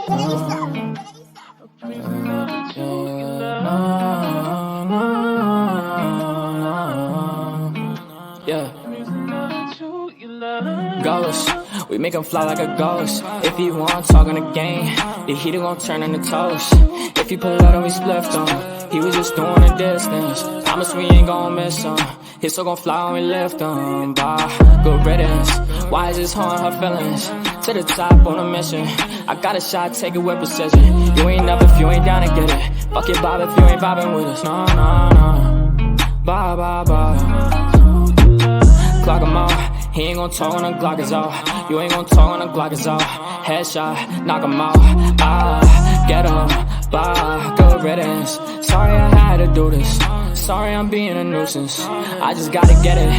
Yeah. Ghost, we make him fly like a ghost. If he want talk on the game, the heater gon' turn into toast. If he pull out and we spliffed him, he was just doing a distance. Promise we ain't gon' miss him. His soul gon' fly when we lift him. Bye, good riddance. Why is this harm her feelings? To the top on a mission. I got a shot, take it with precision. You ain't up if you ain't down to get it. Fuck your vibe if you ain't vibing with us. No, no, no. Bye, bye, bye. Clock him out. He ain't gon' talk when the Glock is off. You ain't gon' talk when the Glock is off. Headshot, knock him out. Get him, bye, good riddance. Sorry I had to do this. Sorry I'm being a nuisance. I just gotta get it.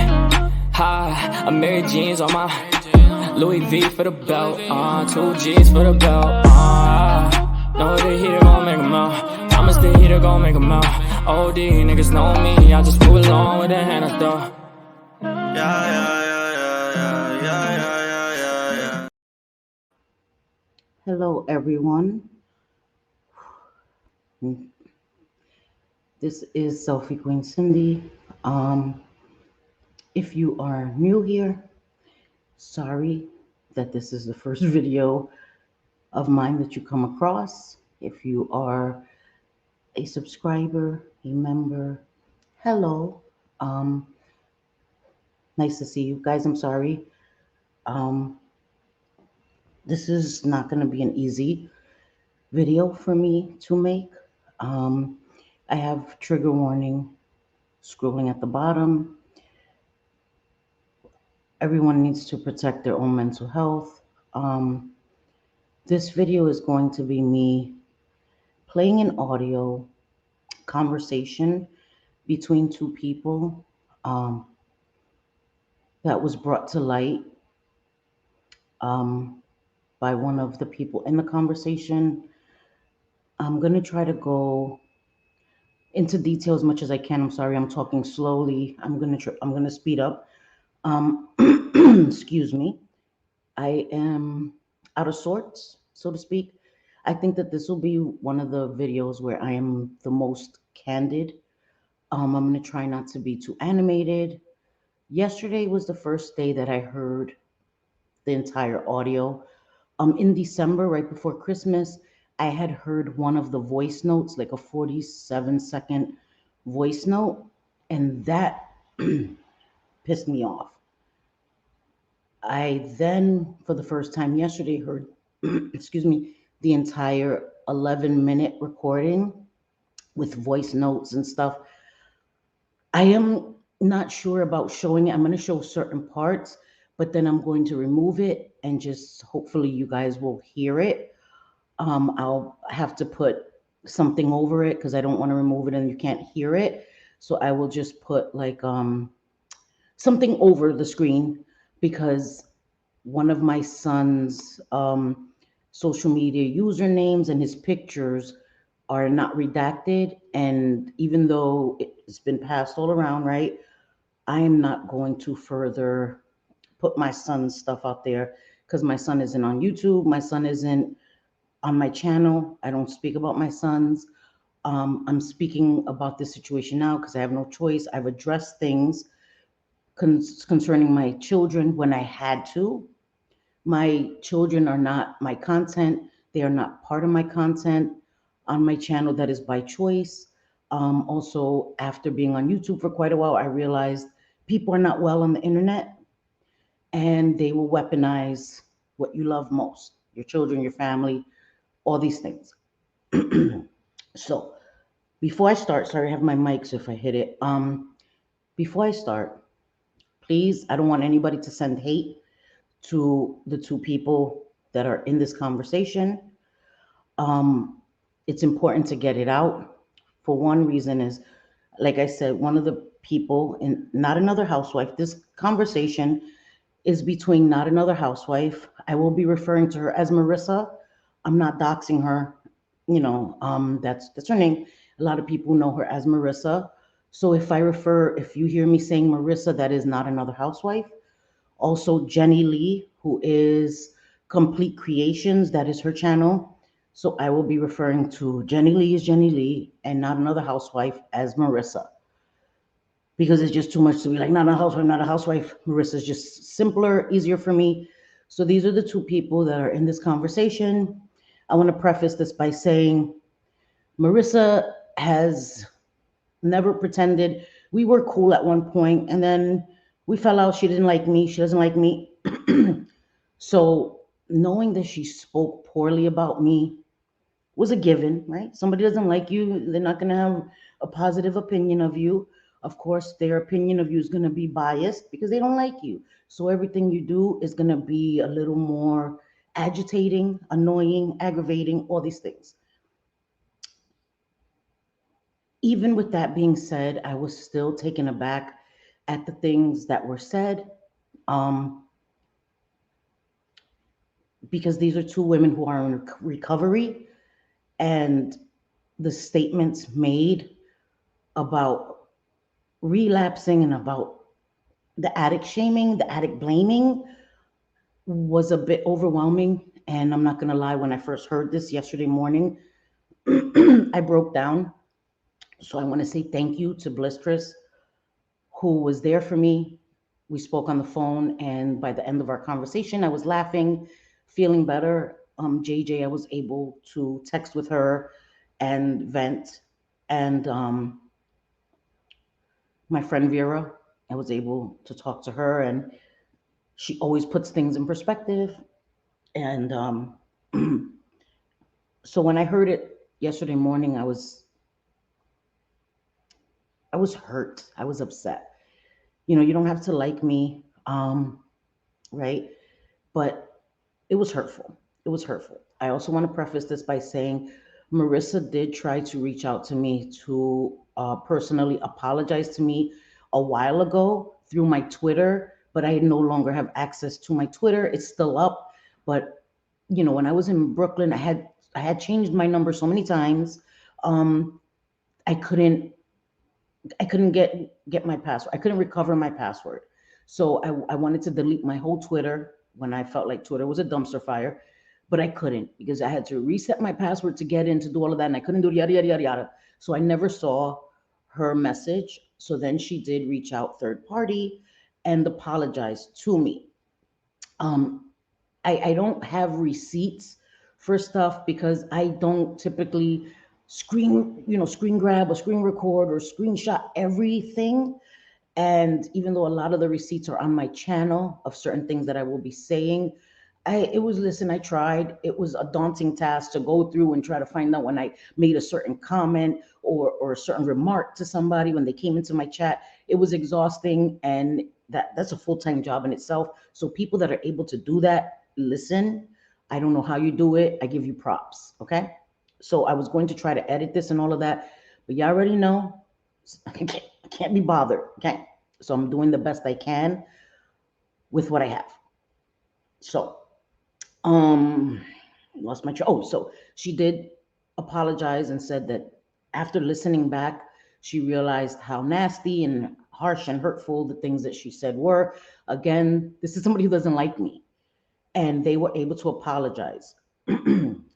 I'm Mary Jeans on my Louis V for the belt. 2 G's for the belt. Know the heater gon' make him out. Promise the heater gon' make him out. OD niggas know me. I just move along with the hand I throw. Hello, everyone. This is Selfie Queen Cindy. If you are new here, sorry that this is the first video of mine that you come across. If you are a subscriber, a member, hello. Nice to see you guys. I'm sorry. This is not going to be an easy video for me to make. I have trigger warning scrolling at the bottom. Everyone needs to protect their own mental health. This video is going to be me playing an audio conversation between two people that was brought to light by one of the people in the conversation. I'm going to try to go into detail as much as I can. I'm sorry, I'm talking slowly. I'm going to speed up. Excuse me. I am out of sorts, so to speak. I think that this will be one of the videos where I am the most candid. I'm going to try not to be too animated. Yesterday was the first day that I heard the entire audio. In December, right before Christmas, I had heard one of the voice notes, like a 47-second voice note, and that pissed me off. I then, for the first time yesterday, heard, excuse me, the entire 11-minute recording with voice notes and stuff. I am not sure about showing it. I'm going to show certain parts, but then I'm going to remove it and just hopefully you guys will hear it. I'll have to put something over it because I don't want to remove it and you can't hear it. So I will just put like something over the screen because one of my son's social media usernames and his pictures are not redacted. And even though it's been passed all around, right, I am not going to further put my son's stuff out there because my son isn't on YouTube. My son isn't on my channel. I don't speak about my sons. I'm speaking about this situation now because I have no choice. I've addressed things concerning my children when I had to. My children are not my content. They are not part of my content on my channel. That is by choice. Also, after being on YouTube for quite a while, I realized people are not well on the internet and they will weaponize what you love most, your children, your family, all these things. So before I start, sorry, I have my mics if I hit it. Before I start, please, I don't want anybody to send hate to the two people that are in this conversation. It's important to get it out. For one reason is, like I said, one of the people in Not Another Housewife, this conversation is between Not Another Housewife. I will be referring to her as Marissa. I'm not doxing her, you know, that's her name. A lot of people know her as Marissa. So if you hear me saying Marissa, that is Not Another Housewife. Also Jenny Leigh, who is Complete Creations, that is her channel. So I will be referring to Jenny Leigh as Jenny Leigh and Not Another Housewife as Marissa, because it's just too much to be like, not a housewife, not a housewife. Marissa's just simpler, easier for me. So these are the two people that are in this conversation. I want to preface this by saying Marissa has never pretended. We were cool at one point, and then we fell out. She didn't like me. She doesn't like me. So knowing that she spoke poorly about me was a given, right? Somebody doesn't like you, they're not going to have a positive opinion of you. Of course, their opinion of you is going to be biased because they don't like you. So everything you do is going to be a little more agitating, annoying, aggravating, all these things. Even with that being said, I was still taken aback at the things that were said, um, because these are two women who are in recovery, and the statements made about relapsing and about the addict shaming, the addict blaming was a bit overwhelming. And I'm not going to lie, when I first heard this yesterday morning, I broke down. So I want to say thank you to Blistress, who was there for me. We spoke on the phone, and by the end of our conversation, I was laughing, feeling better. JJ, I was able to text with her and vent. And my friend Vera, I was able to talk to her, and she always puts things in perspective. And so when I heard it yesterday morning, I was hurt. I was upset. You don't have to like me, right? But it was hurtful. It was hurtful. I also want to preface this by saying Marissa did try to reach out to me to personally apologize to me a while ago through my Twitter, but I no longer have access to my Twitter. It's still up, but when I was in Brooklyn, I had changed my number so many times. Um, I couldn't get my password. I couldn't recover my password. So I wanted to delete my whole Twitter when I felt like Twitter was a dumpster fire, but I couldn't because I had to reset my password to get in to do all of that, and I couldn't do it, yada yada yada yada. So I never saw her message. So then she did reach out third party and apologize to me. Um, I don't have receipts for stuff because I don't typically screen grab or screen record or screenshot everything. And even though a lot of the receipts are on my channel of certain things that I will be saying, listen, I tried. It was a daunting task to go through and try to find out when I made a certain comment or a certain remark to somebody when they came into my chat. It was exhausting, and that's a full-time job in itself. So people that are able to do that, listen, I don't know how you do it. I give you props. Okay. So I was going to try to edit this and all of that, but you already know I can't be bothered. Okay. So I'm doing the best I can with what I have. So, um, lost my train. Oh, so she did apologize and said that after listening back, she realized how nasty and harsh and hurtful the things that she said were. Again, this is somebody who doesn't like me, and they were able to apologize.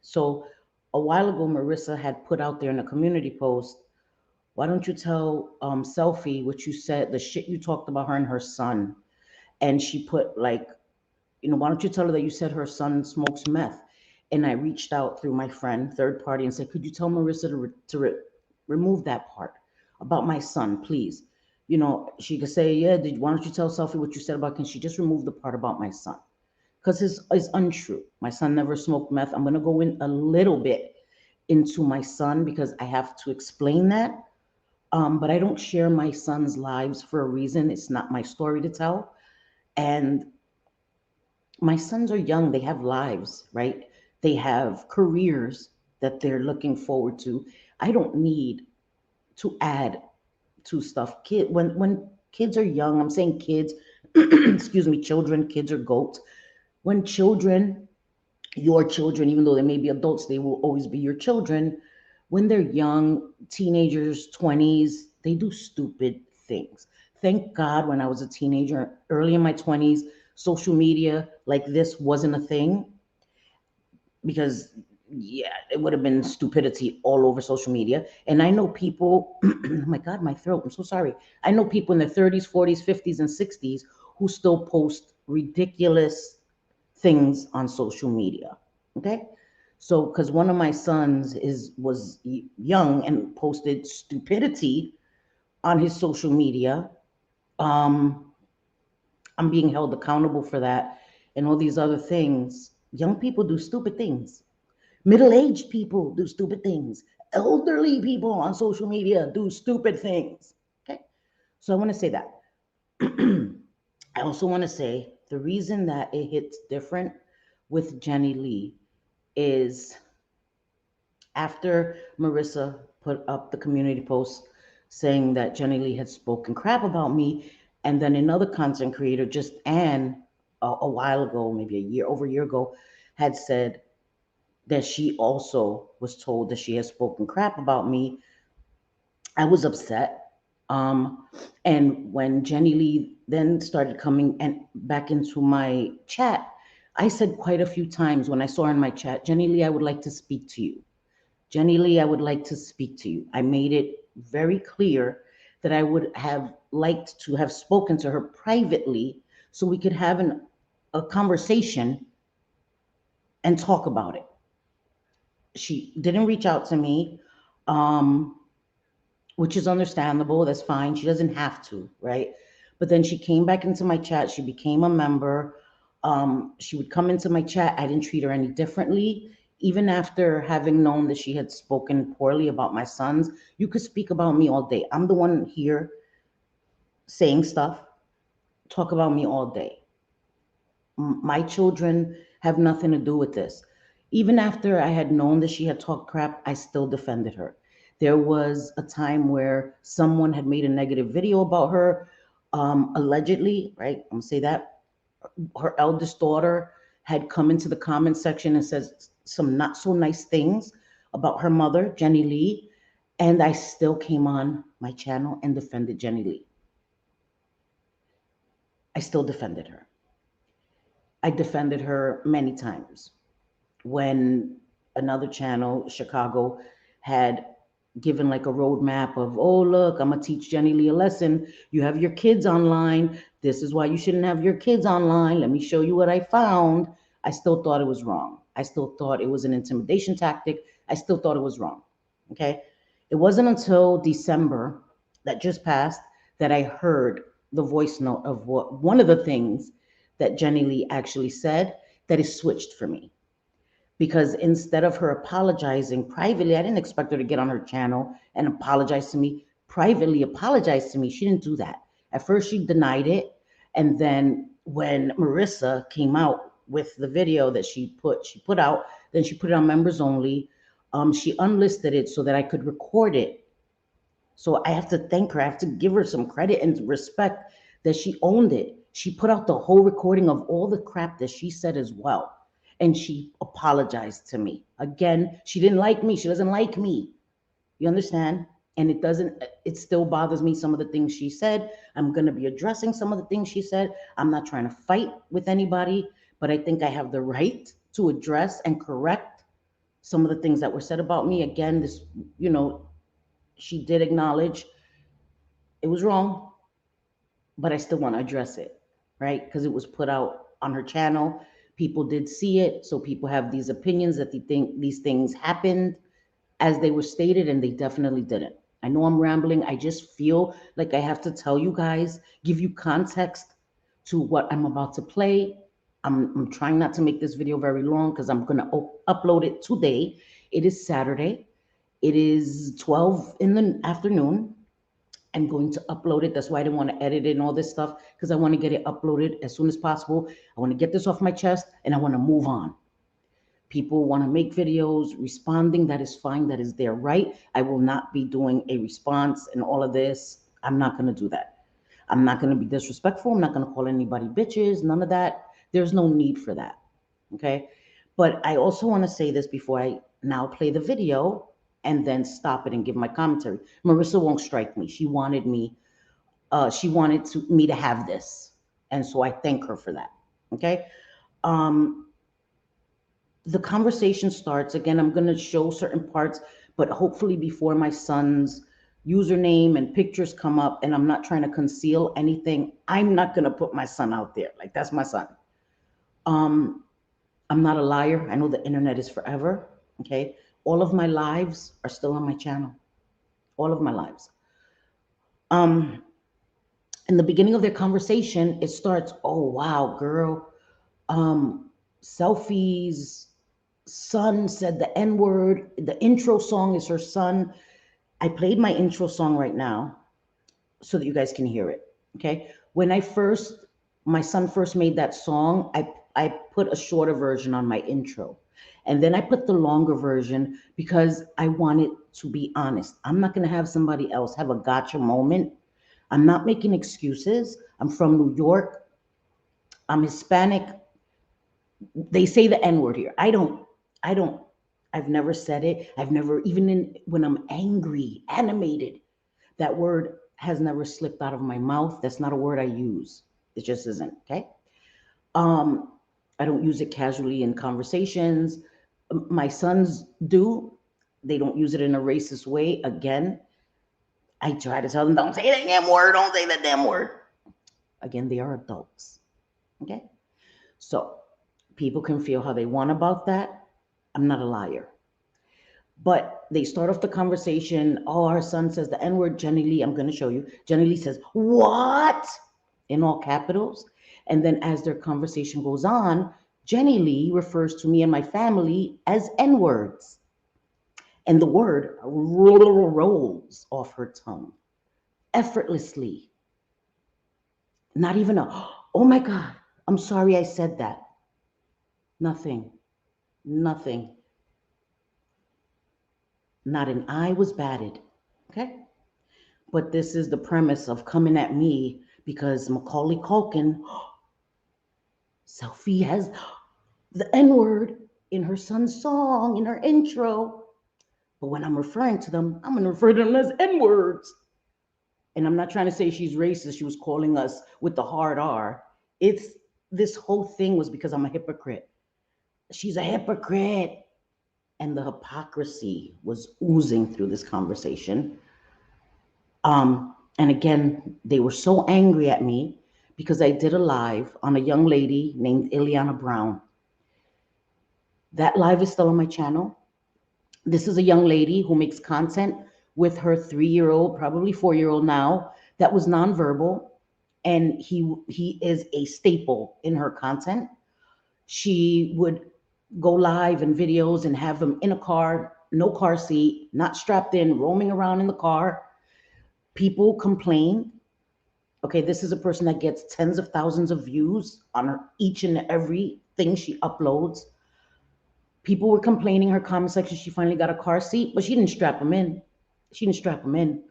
So a while ago, Marissa had put out there in a community post, why don't you tell Selfie what you said, the shit you talked about her and her son? And she put like, why don't you tell her that you said her son smokes meth? And I reached out through my friend, third party, and said, could you tell Marissa remove that part about my son, please? She could say, yeah, why don't you tell Selfie what you said about, can she just remove the part about my son? Because it's untrue. My son never smoked meth. I'm going to go in a little bit into my son because I have to explain that. But I don't share my son's lives for a reason. It's not my story to tell. And my sons are young. They have lives, right? They have careers that they're looking forward to. I don't need to add to stuff. When kids are young, I'm saying kids, excuse me, children, kids are goats. When children, your children, even though they may be adults, they will always be your children. When they're young, teenagers, 20s, they do stupid things. Thank God when I was a teenager, early in my 20s, social media like this wasn't a thing because yeah, it would have been stupidity all over social media. And I know people, oh my God, my throat, I'm so sorry. I know people in their 30s, 40s, 50s, and 60s who still post ridiculous things on social media. Okay. So, because one of my sons was young and posted stupidity on his social media, um, I'm being held accountable for that, and all these other things. Young people do stupid things. Middle-aged people do stupid things. Elderly people on social media do stupid things. Okay. So I want to say that. I also want to say the reason that it hits different with Jenny Leigh is after Marissa put up the community post saying that Jenny Leigh had spoken crap about me, and then another content creator, just Anne, a while ago, maybe over a year ago, had said that she also was told that she had spoken crap about me. I was upset. Um, and when Jenny Leigh then started coming and back into my chat, I said quite a few times when I saw her in my chat, Jenny Leigh, I would like to speak to you. Jenny Leigh, I would like to speak to you. I made it very clear that I would have liked to have spoken to her privately so we could have a conversation and talk about it. She didn't reach out to me, um, which is understandable. That's fine. She doesn't have to, right? But then she came back into my chat. She became a member. She would come into my chat. I didn't treat her any differently. Even after having known that she had spoken poorly about my sons, you could speak about me all day. I'm the one here saying stuff, talk about me all day. My children have nothing to do with this. Even after I had known that she had talked crap, I still defended her. There was a time where someone had made a negative video about her, allegedly, right? I'm gonna say that. Her eldest daughter had come into the comment section and said some not so nice things about her mother, Jenny Leigh, and I still came on my channel and defended Jenny Leigh. I still defended her. I defended her many times. When another channel, Chicago, had given like a roadmap of, oh, look, I'm going to teach Jenny Leigh a lesson. You have your kids online. This is why you shouldn't have your kids online. Let me show you what I found. I still thought it was wrong. I still thought it was an intimidation tactic. I still thought it was wrong. Okay. It wasn't until December that just passed that I heard the voice note of what one of the things that Jenny Leigh actually said that is switched for me, because instead of her apologizing privately, I didn't expect her to get on her channel and apologize to me, privately apologize to me. She didn't do that. At first, she denied it. And then when Marissa came out with the video that she put out, then she put it on members only. She unlisted it so that I could record it. So I have to thank her. I have to give her some credit and respect that she owned it. She put out the whole recording of all the crap that she said as well. And she apologized to me. Again, she didn't like me. She doesn't like me. You understand? And it still bothers me, some of the things she said. I'm going to be addressing some of the things she said. I'm not trying to fight with anybody, but I think I have the right to address and correct some of the things that were said about me. Again, this, you know, she did acknowledge it was wrong, but I still want to address it, right? Because it was put out on her channel. People did see it, so people have these opinions that they think these things happened as they were stated, and they definitely didn't. I know I'm rambling. I just feel like I have to tell you guys, give you context to what I'm about to play. I'm trying not to make this video very long because I'm going to upload it today. It is Saturday. It is 12 in the afternoon. I'm going to upload it. That's why I didn't want to edit it and all this stuff, because I want to get it uploaded as soon as possible. I want to get this off my chest and I want to move on. People want to make videos responding. That is fine. That is their right. I will not be doing a response and all of this. I'm not going to do that. I'm not going to be disrespectful. I'm not going to call anybody bitches. None of that. There's no need for that. Okay. But I also want to say this before I now play the video and then stop it and give my commentary. Marissa won't strike me. She wanted me. She wanted me to have this, and so I thank her for that. Okay. Um, The conversation starts again. I'm going to show certain parts, but hopefully before my son's username and pictures come up, and I'm not trying to conceal anything. I'm not going to put my son out there. Like, that's my son. Um, I'm not a liar. I know the internet is forever. Okay. All of my lives are still on my channel. All of my lives. Um, in the beginning of their conversation, it starts, oh, wow, girl. Um, selfies. Son said the N word. The intro song is her son. I played my intro song right now so that you guys can hear it. Okay. When my son first made that song, I put a shorter version on my intro. And then I put the longer version because I wanted to be honest. I'm not going to have somebody else have a gotcha moment. I'm not making excuses. I'm from New York. I'm Hispanic. They say the N word here. I don't, I've never said it. I've never, even when I'm angry, animated, that word has never slipped out of my mouth. That's not a word I use. It just isn't. Okay. Um, I don't use it casually in conversations. My sons do. They don't use it in a racist way. Again, I try to tell them, don't say that damn word. Don't say that damn word. Again, they are adults. Okay. So people can feel how they want about that. I'm not a liar. But they start off the conversation. Oh, our son says the N word, Jenny Leigh. I'm going to show you. Jenny Leigh says, what? In all capitals. And then as their conversation goes on, Jenny Leigh refers to me and my family as N words. And the word rolls off her tongue effortlessly. Not even oh my God, I'm sorry I said that. Nothing, nothing. Not an eye was batted. Okay. But this is the premise of coming at me because Macaulay Culkin, Selfie has the N word in her son's song, in her intro. But when I'm referring to them, I'm going to refer to them as N words. And I'm not trying to say she's racist. She was calling us with the hard R. It's this whole thing was because I'm a hypocrite. She's a hypocrite. And the hypocrisy was oozing through this conversation. And again, they were so angry at me because I did a live on a young lady named Ileana Brown. That live is still on my channel. This is a young lady who makes content with her 3-year-old, probably 4-year-old now, that was nonverbal. And he is a staple in her content. She would go live in videos and have him in a car, no car seat, not strapped in, roaming around in the car. People complain. Okay, this is a person that gets tens of thousands of views on her each and every thing she uploads. People were complaining in her comment section she finally got a car seat, but she didn't strap him in. She didn't strap him in.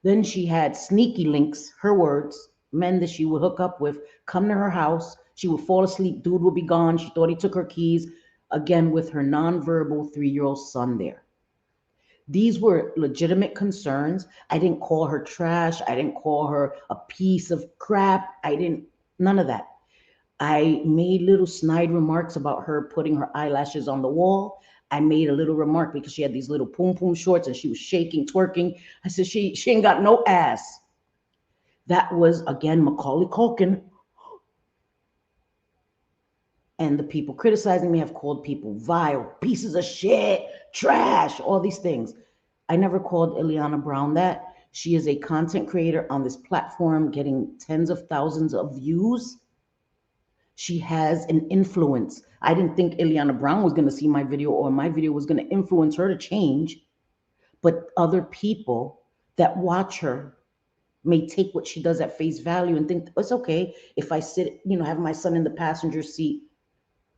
Then she had sneaky links, her words, men that she would hook up with, come to her house. She would fall asleep. Dude would be gone. She thought he took her keys. Again, with her nonverbal 3-year-old son there. These were legitimate concerns. I didn't call her trash. I didn't call her a piece of crap. None of that. I made little snide remarks about her putting her eyelashes on the wall. I made a little remark because she had these little poom poom shorts and she was shaking, twerking. I said, she ain't got no ass. That was, again, Macaulay Culkin. And the people criticizing me have called people vile, pieces of shit, trash, all these things. I never called Ileana Brown that. She is a content creator on this platform getting tens of thousands of views. She has an influence. I didn't think Ileana Brown was going to see my video or my video was going to influence her to change. But other people that watch her may take what she does at face value and think it's okay if I sit, have my son in the passenger seat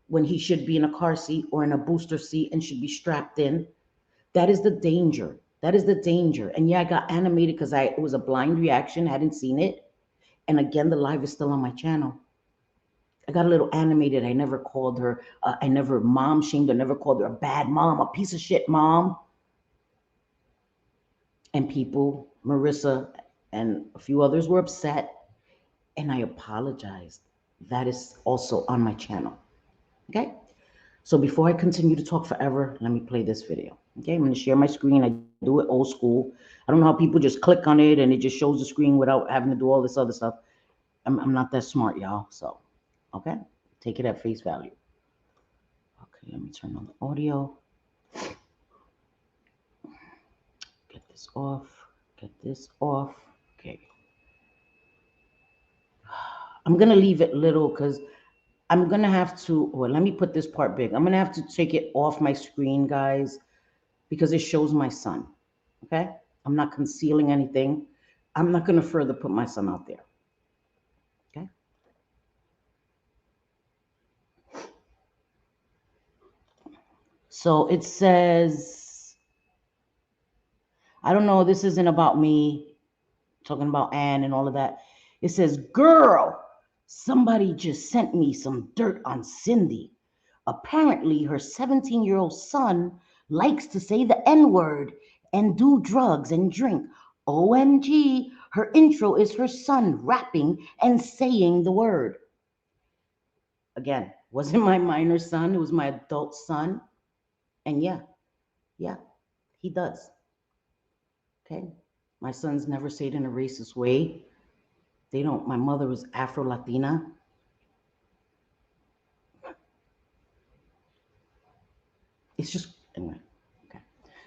when he should be in a car seat or in a booster seat and should be strapped in. That is the danger. That is the danger. And yeah, I got animated because it was a blind reaction. I hadn't seen it. And again, the live is still on my channel. I got a little animated. I never called her, I never mom shamed her, never called her a bad mom, a piece of shit mom. And people, Marissa and a few others were upset. And I apologized. That is also on my channel. Okay. So before I continue to talk forever, let me play this video. Okay, I'm going to share my screen. I do it old school. I don't know how people just click on it and it just shows the screen without having to do all this other stuff. I'm not that smart, y'all. So, okay, take it at face value. Okay, let me turn on the audio. Get this off. Get this off. Okay. I'm going to leave it little because I'm going to have to, well, let me put this part big. I'm going to have to take it off my screen, guys, because it shows my son. Okay? I'm not concealing anything. I'm not going to further put my son out there. Okay? So it says, I don't know, this isn't about me talking about Anne and all of that. It says, girl, somebody just sent me some dirt on Cindy. Apparently, her 17-year-old son likes to say the N word and do drugs and drink. OMG, her intro is her son rapping and saying the word. Again, wasn't my minor son, it was my adult son. And yeah, he does. Okay. My sons never say it in a racist way. They don't. My mother was Afro Latina. It's just, anyway. Okay.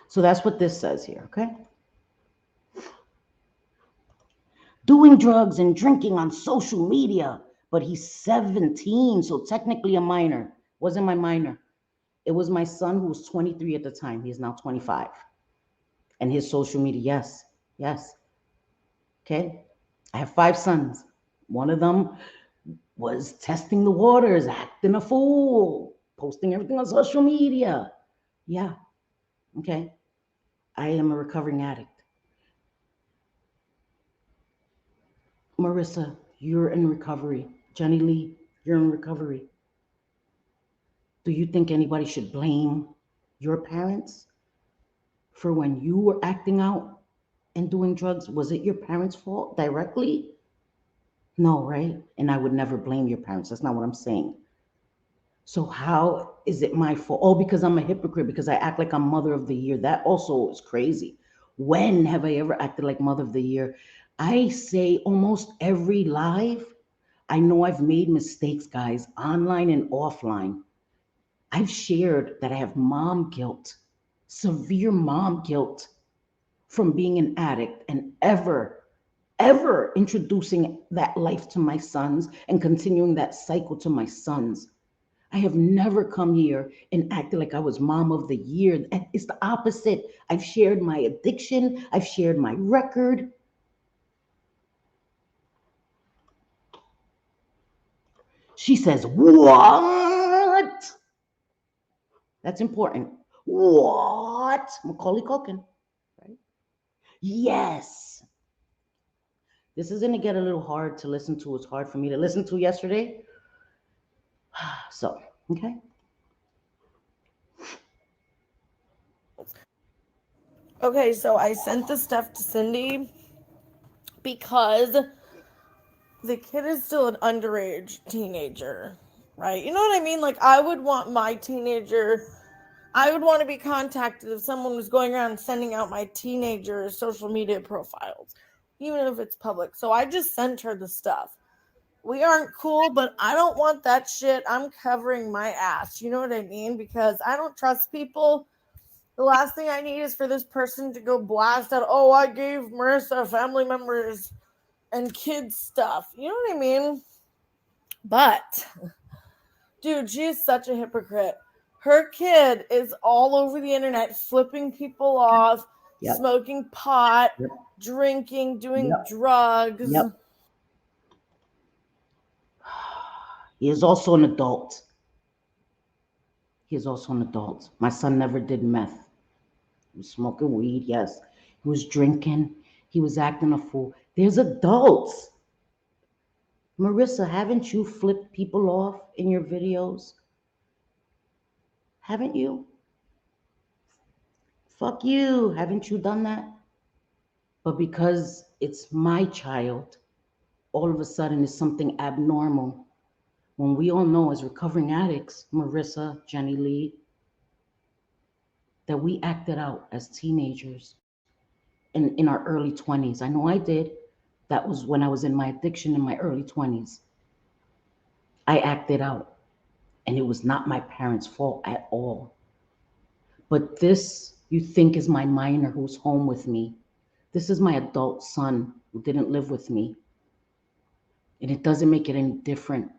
So that's what this says here. Okay. Doing drugs and drinking on social media, but he's 17, so technically a minor. Wasn't my minor. It was my son who was 23 at the time. He's now 25. And his social media, yes. Okay. I have 5 sons. One of them was testing the waters, acting a fool, posting everything on social media. Yeah. Okay. I am a recovering addict. Marissa, you're in recovery. Jenny Leigh, you're in recovery. Do you think anybody should blame your parents for when you were acting out and doing drugs? Was it your parents' fault directly? No, right? And I would never blame your parents. That's not what I'm saying. So how is it my fault? Oh, because I'm a hypocrite because I act like I'm Mother of the Year. That also is crazy. When have I ever acted like Mother of the Year? I say almost every live. I know I've made mistakes, guys, online and offline. I've shared that I have mom guilt, severe mom guilt from being an addict and ever introducing that life to my sons and continuing that cycle to my sons. I have never come here and acted like I was mom of the year. It's the opposite. I've shared my addiction, I've shared my record. She says, what? That's important. What? Macaulay Culkin, right? Yes. This is going to get a little hard to listen to. It's hard for me to listen to yesterday. So, okay. Okay, so I sent the stuff to Cindy because the kid is still an underage teenager, right? You know what I mean? Like, I would want my teenager, I would want to be contacted if someone was going around sending out my teenager's social media profiles, even if it's public. So I just sent her the stuff. We aren't cool, but I don't want that shit. I'm covering my ass. You know what I mean? Because I don't trust people. The last thing I need is for this person to go blast out, oh, I gave Marissa family members and kids stuff. You know what I mean? But, dude, she is such a hypocrite. Her kid is all over the internet flipping people off, Yep. smoking pot, Yep. drinking, doing Yep. drugs. Yep. He is also an adult. He is also an adult. My son never did meth. He was smoking weed, yes. He was drinking. He was acting a fool. There's adults. Marissa, haven't you flipped people off in your videos? Haven't you? Fuck you. Haven't you done that? But because it's my child, all of a sudden it's something abnormal. when we all know as recovering addicts, Marissa, Jenny Leigh, that we acted out as teenagers in our early 20s. I know I did. That was when I was in my addiction in my early 20s. I acted out, and it was not my parents' fault at all. But this, you think, is my minor who's home with me. This is my adult son who didn't live with me. And it doesn't make it any different,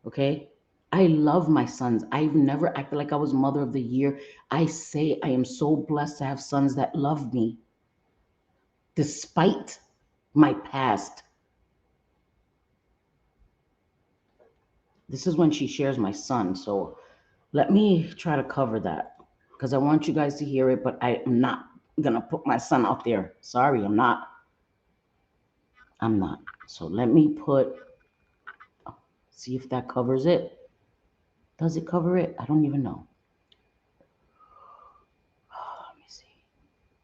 okay? I love my sons. I've never acted like I was mother of the year. I say I am so blessed to have sons that love me despite my past. This is when she shares my son. So let me try to cover that because I want you guys to hear it, but I'm not going to put my son out there. Sorry, I'm not. I'm not. So let me see if that covers it. Does it cover it? I don't even know. Let me see.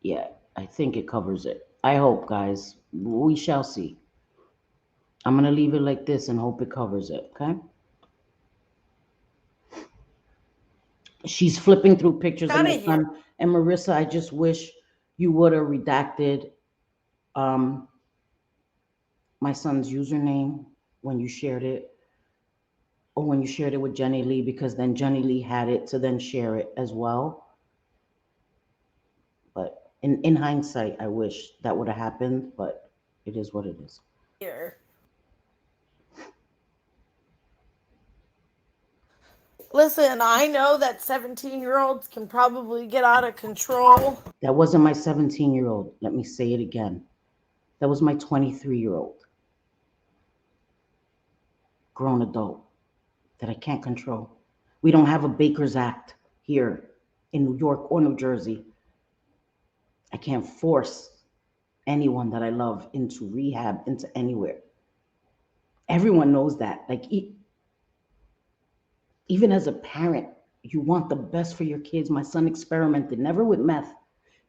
Yeah, I think it covers it. I hope, guys. We shall see. I'm going to leave it like this and hope it covers it, okay? She's flipping through pictures of Out my of here. son. And Marissa, I just wish you would have redacted um, my son's username when you shared it, or when you shared it with Jenny Leigh, because then Jenny Leigh had it to then share it as well. But in hindsight, I wish that would have happened, but it is what it is. Here. Listen, I know that 17-year-olds can probably get out of control. That wasn't my 17-year-old. Let me say it again. That was my 23-year-old grown adult that I can't control. We don't have a Baker's Act here in New York or New Jersey. I can't force anyone that I love into rehab, into anywhere. Everyone knows that. Like, even as a parent, you want the best for your kids. My son experimented, never with meth.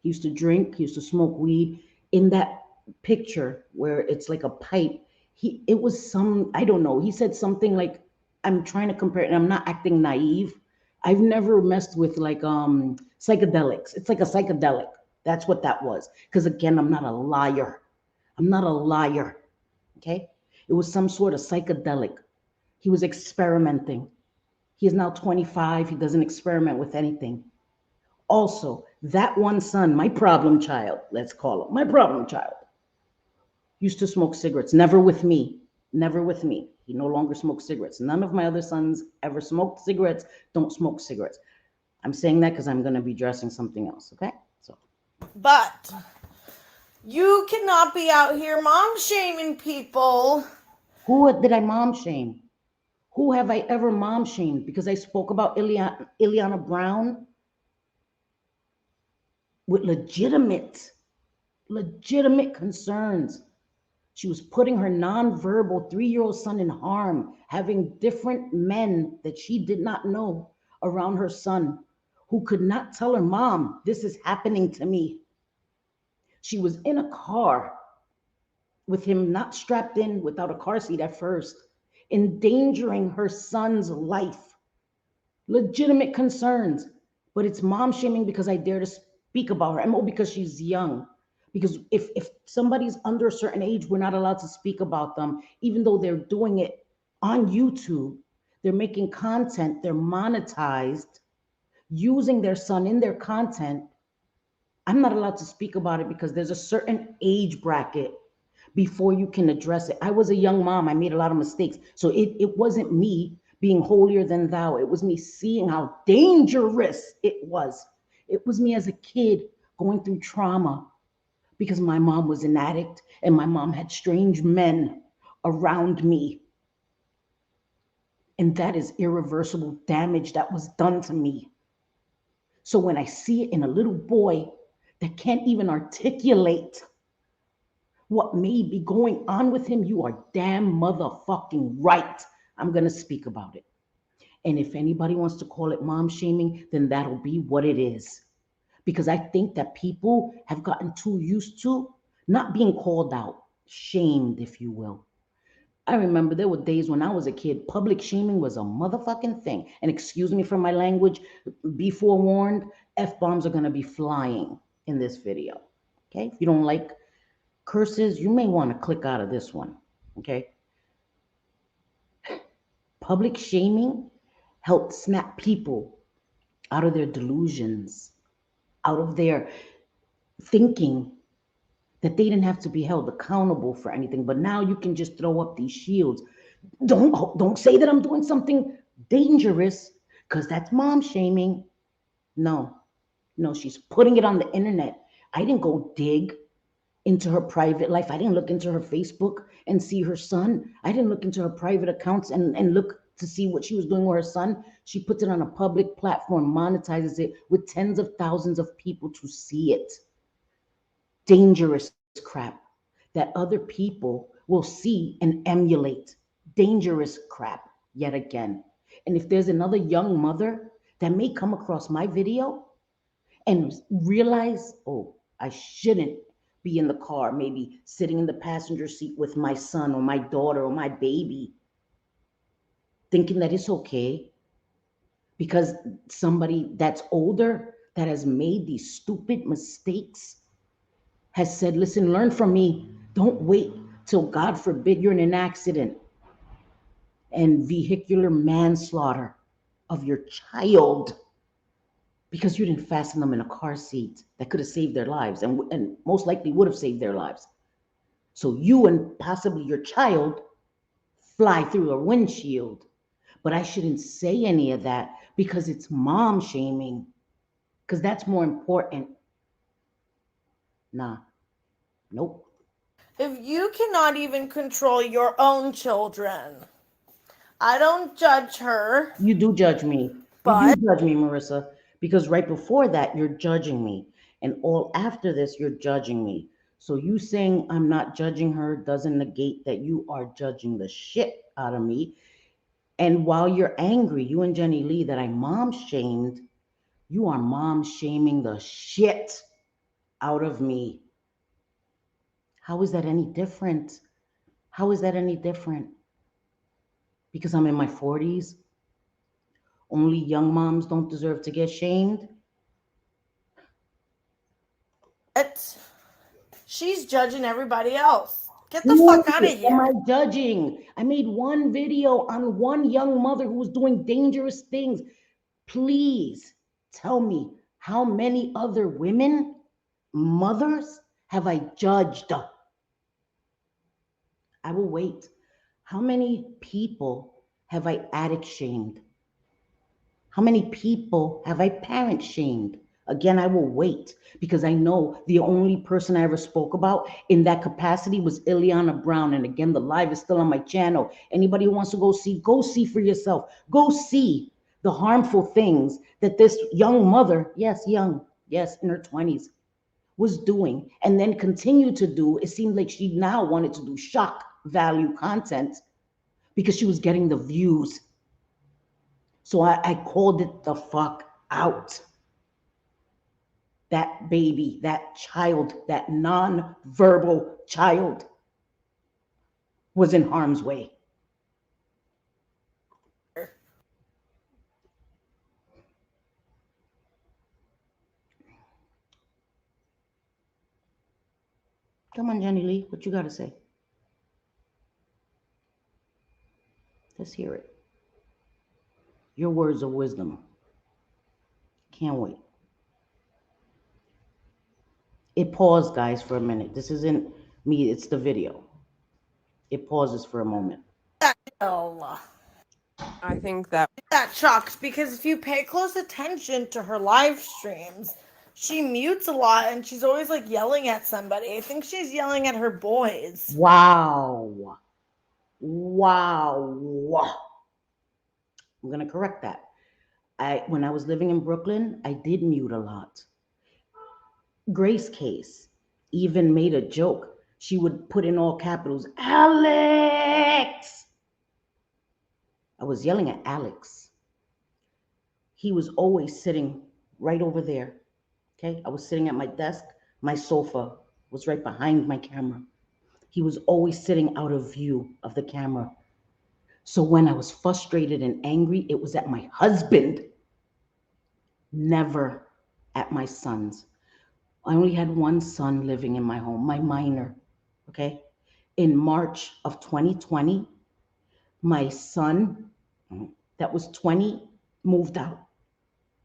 He used to drink, he used to smoke weed. In that picture where it's like a pipe, it was some, I don't know, he said something like, I'm trying to compare it, and I'm not acting naive. I've never messed with like psychedelics. It's like a psychedelic. That's what that was. Because again, I'm not a liar. I'm not a liar. Okay? It was some sort of psychedelic. He was experimenting. He is now 25. He doesn't experiment with anything. Also, that one son, my problem child, let's call him my problem child, used to smoke cigarettes. Never with me. Never with me. He no longer smokes cigarettes. None of my other sons ever smoked cigarettes, don't smoke cigarettes. I'm saying that because I'm going to be addressing something else, okay? So, But you cannot be out here mom shaming people. who did I mom shame? Who have I ever mom shamed? Because I spoke about Ileana Brown with legitimate concerns. She was putting her nonverbal 3-year-old son in harm, having different men that she did not know around her son who could not tell her, Mom, this is happening to me. She was in a car with him not strapped in, without a car seat at first, endangering her son's life. Legitimate concerns. But it's mom shaming because I dare to speak about her. And because she's young. Because if somebody's under a certain age, we're not allowed to speak about them, even though they're doing it on YouTube. They're making content, they're monetized, using their son in their content. I'm not allowed to speak about it because there's a certain age bracket before you can address it. I was a young mom. I made a lot of mistakes. So it wasn't me being holier than thou. It was me seeing how dangerous it was. It was me as a kid going through trauma because my mom was an addict and my mom had strange men around me. And that is irreversible damage that was done to me. So when I see it in a little boy that can't even articulate what may be going on with him, you are damn motherfucking right. I'm going to speak about it. And if anybody wants to call it mom shaming, then that'll be what it is. Because I think that people have gotten too used to not being called out, shamed, if you will. I remember there were days when I was a kid, public shaming was a motherfucking thing. And excuse me for my language, be forewarned, F bombs are going to be flying in this video. Okay? If you don't like curses, you may want to click out of this one. Okay? Public shaming helped snap people out of their delusions, out of their thinking that they didn't have to be held accountable for anything. But now you can just throw up these shields. Don't say that I'm doing something dangerous, because that's mom shaming. No, no, she's putting it on the internet. I didn't go dig into her private life. I didn't look into her Facebook and see her son. I didn't look into her private accounts and look to see what she was doing with her son. She puts it on a public platform, monetizes it with tens of thousands of people to see it. Dangerous crap that other people will see and emulate. Dangerous crap yet again. And if there's another young mother that may come across my video and realize, oh, I shouldn't be in the car, maybe sitting in the passenger seat with my son or my daughter or my baby, thinking that it's okay because somebody that's older that has made these stupid mistakes has said, listen, learn from me. Don't wait till, God forbid, you're in an accident and vehicular manslaughter of your child because you didn't fasten them in a car seat that could have saved their lives and most likely would have saved their lives. So you and possibly your child fly through a windshield. But I shouldn't say any of that because it's mom shaming, because that's more important. Nah, nope. If you cannot even control your own children, I don't judge her, You do judge me. You do but judge me, Marissa, because right before that, you're judging me. And all after this, you're judging me. So you saying I'm not judging her doesn't negate that you are judging the shit out of me. And while you're angry, you and Jenny Leigh, that I mom shamed, you are mom shaming the shit out of me. How is that any different? How is that any different? Because I'm in my 40s? Only young moms don't deserve to get shamed? she's judging everybody else. Get the Who fuck out of am I here. judging? I made one video on one young mother who was doing dangerous things. Please tell me, how many other women, mothers, have I judged? I will wait. How many people have I addict shamed? How many people have I parent shamed? Again, I will wait because I know the only person I ever spoke about in that capacity was Ileana Brown. And again, the live is still on my channel. Anybody who wants to go see for yourself. Go see the harmful things that this young mother, yes, young, yes, in her 20s, was doing and then continued to do. It seemed like she now wanted to do shock value content because she was getting the views. So I called it the fuck out. That baby, that child, that non-verbal child was in harm's way. Come on, Jenny Leigh, what you got to say? Let's hear it. Your words of wisdom. Can't wait. It paused, guys, for a minute. This isn't me, it's the video. It pauses for a moment. Oh, I think that that shocked because if you pay close attention to her live streams, she mutes a lot and she's always like yelling at somebody. I think she's yelling at her boys. Wow. Wow. I'm going to correct that. When I was living in Brooklyn, I did mute a lot. Grace Case even made a joke. She would put in all capitals, Alex. I was yelling at Alex. He was always sitting right over there. Okay, I was sitting at my desk. My sofa was right behind my camera. He was always sitting out of view of the camera. So when I was frustrated and angry, it was at my husband, never at my sons. I only had one son living in my home, my minor. Okay. In March of 2020, my son, that was 20, moved out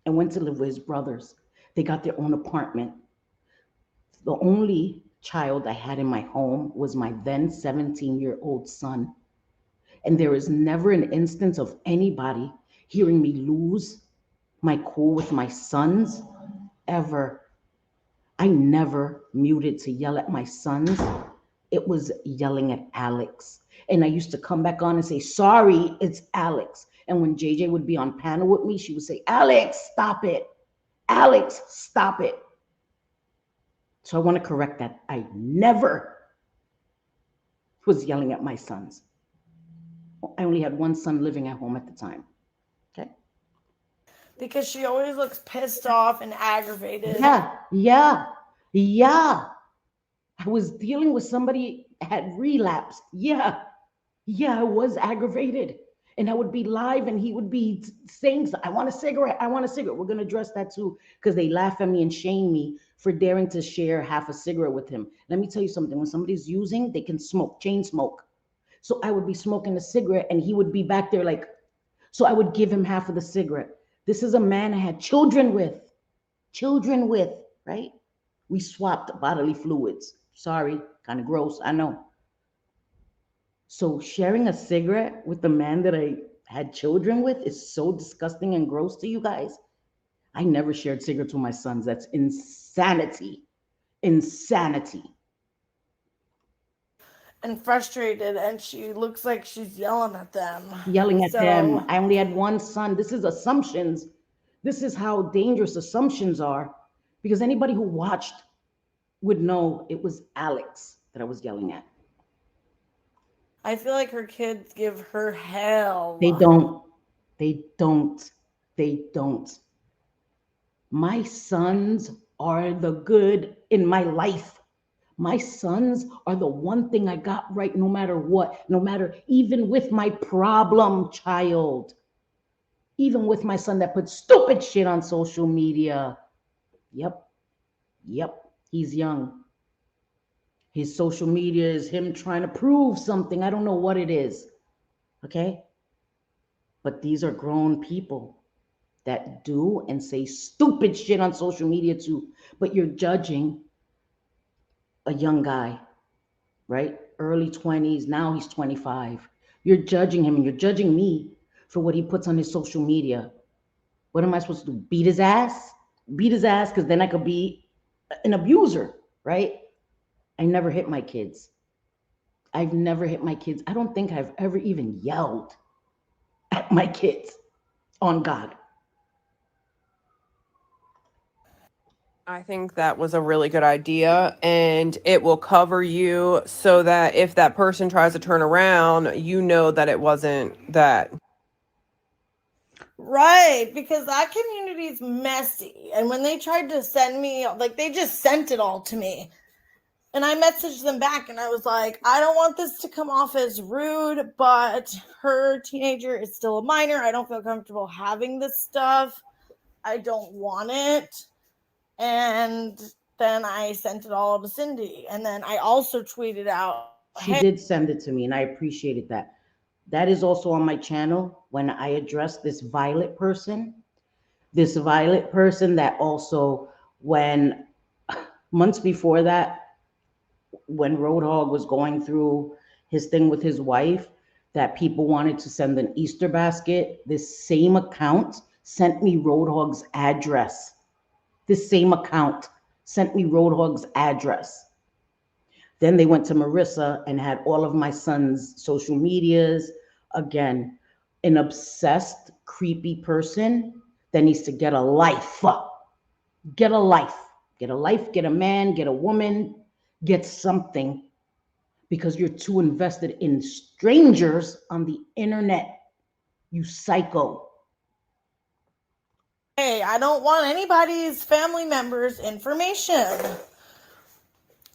and went to live with his brothers. They got their own apartment. The only child I had in my home was my then 17-year-old son. And there is never an instance of anybody hearing me lose my cool with my sons ever. I never muted to yell at my sons. It was yelling at Alex. And I used to come back on and say, sorry, it's Alex. And when JJ would be on panel with me, she would say, Alex, stop it. Alex, stop it. So I want to correct that. I never was yelling at my sons. I only had one son living at home at the time. Okay. Because she always looks pissed off and aggravated. Yeah. I was dealing with somebody had relapsed. Yeah, I was aggravated. And I would be live and he would be saying, I want a cigarette. I want a cigarette. We're going to address that too, because they laugh at me and shame me for daring to share half a cigarette with him. Let me tell you something. When somebody's using, they can smoke, chain smoke. So I would be smoking a cigarette and he would be back there like, so I would give him half of the cigarette. This is a man I had children with, right? We swapped bodily fluids. Sorry, kind of gross, I know. So sharing a cigarette with the man that I had children with is so disgusting and gross to you guys. I never shared cigarettes with my sons. That's insanity. Insanity. And frustrated, and she looks like she's yelling at them. Yelling at them. I only had one son. This is assumptions. This is how dangerous assumptions are, because anybody who watched would know it was Alex that I was yelling at. I feel like her kids give her hell. They don't. My sons are the good in my life. My sons are the one thing I got right no matter what, no matter, even with my problem child, even with my son that put stupid shit on social media. Yep, he's young. His social media is him trying to prove something. I don't know what it is. Okay? But these are grown people that do and say stupid shit on social media too. But you're judging a young guy, right? Early 20s. Now he's 25. You're judging him and you're judging me for what he puts on his social media. What am I supposed to do? Beat his ass? Beat his ass because then I could be an abuser, right? I never hit my kids. I've never hit my kids. I don't think I've ever even yelled at my kids, on God. I think that was a really good idea, and it will cover you so that if that person tries to turn around, you know that it wasn't that. Right, because that community is messy. And when they tried to send me, like, they just sent it all to me. And I messaged them back and I was like, I don't want this to come off as rude, but her teenager is still a minor. I don't feel comfortable having this stuff. I don't want it. And then I sent it all to Cindy. And then I also tweeted out, She did send it to me and I appreciated that. That is also on my channel when I address this Violet person. This Violet person that also, when months before that, when Roadhog was going through his thing with his wife, that people wanted to send an Easter basket, this same account sent me Roadhog's address. This same account sent me Roadhog's address. Then they went to Marissa and had all of my son's social medias. Again, an obsessed, creepy person that needs to get a life. Get a life. Get a life, get a man, get a woman, get something, because you're too invested in strangers on the internet. You psycho. hey, I don't want anybody's family members' information.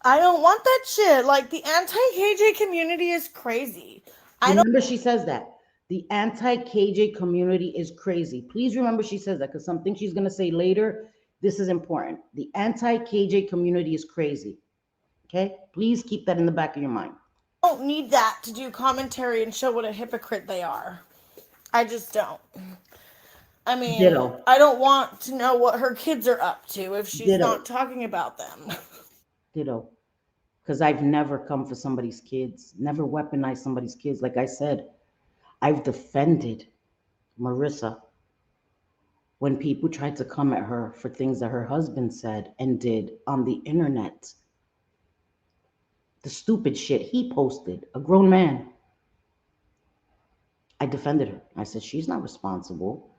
I don't want that shit. Like, the anti-KJ community is crazy. I don't. Remember, she says that. The anti-KJ community is crazy. Please remember she says that, because something she's going to say later, this is important. The anti-KJ community is crazy. Okay? Please keep that in the back of your mind. Don't need that to do commentary and show what a hypocrite they are. I just don't. I mean, Ditto. I don't want to know what her kids are up to if she's Ditto. not talking about them. Ditto. Because I've never come for somebody's kids, never weaponized somebody's kids. Like I said, I've defended Marissa when people tried to come at her for things that her husband said and did on the internet. The stupid shit he posted, a grown man. I defended her. I said, she's not responsible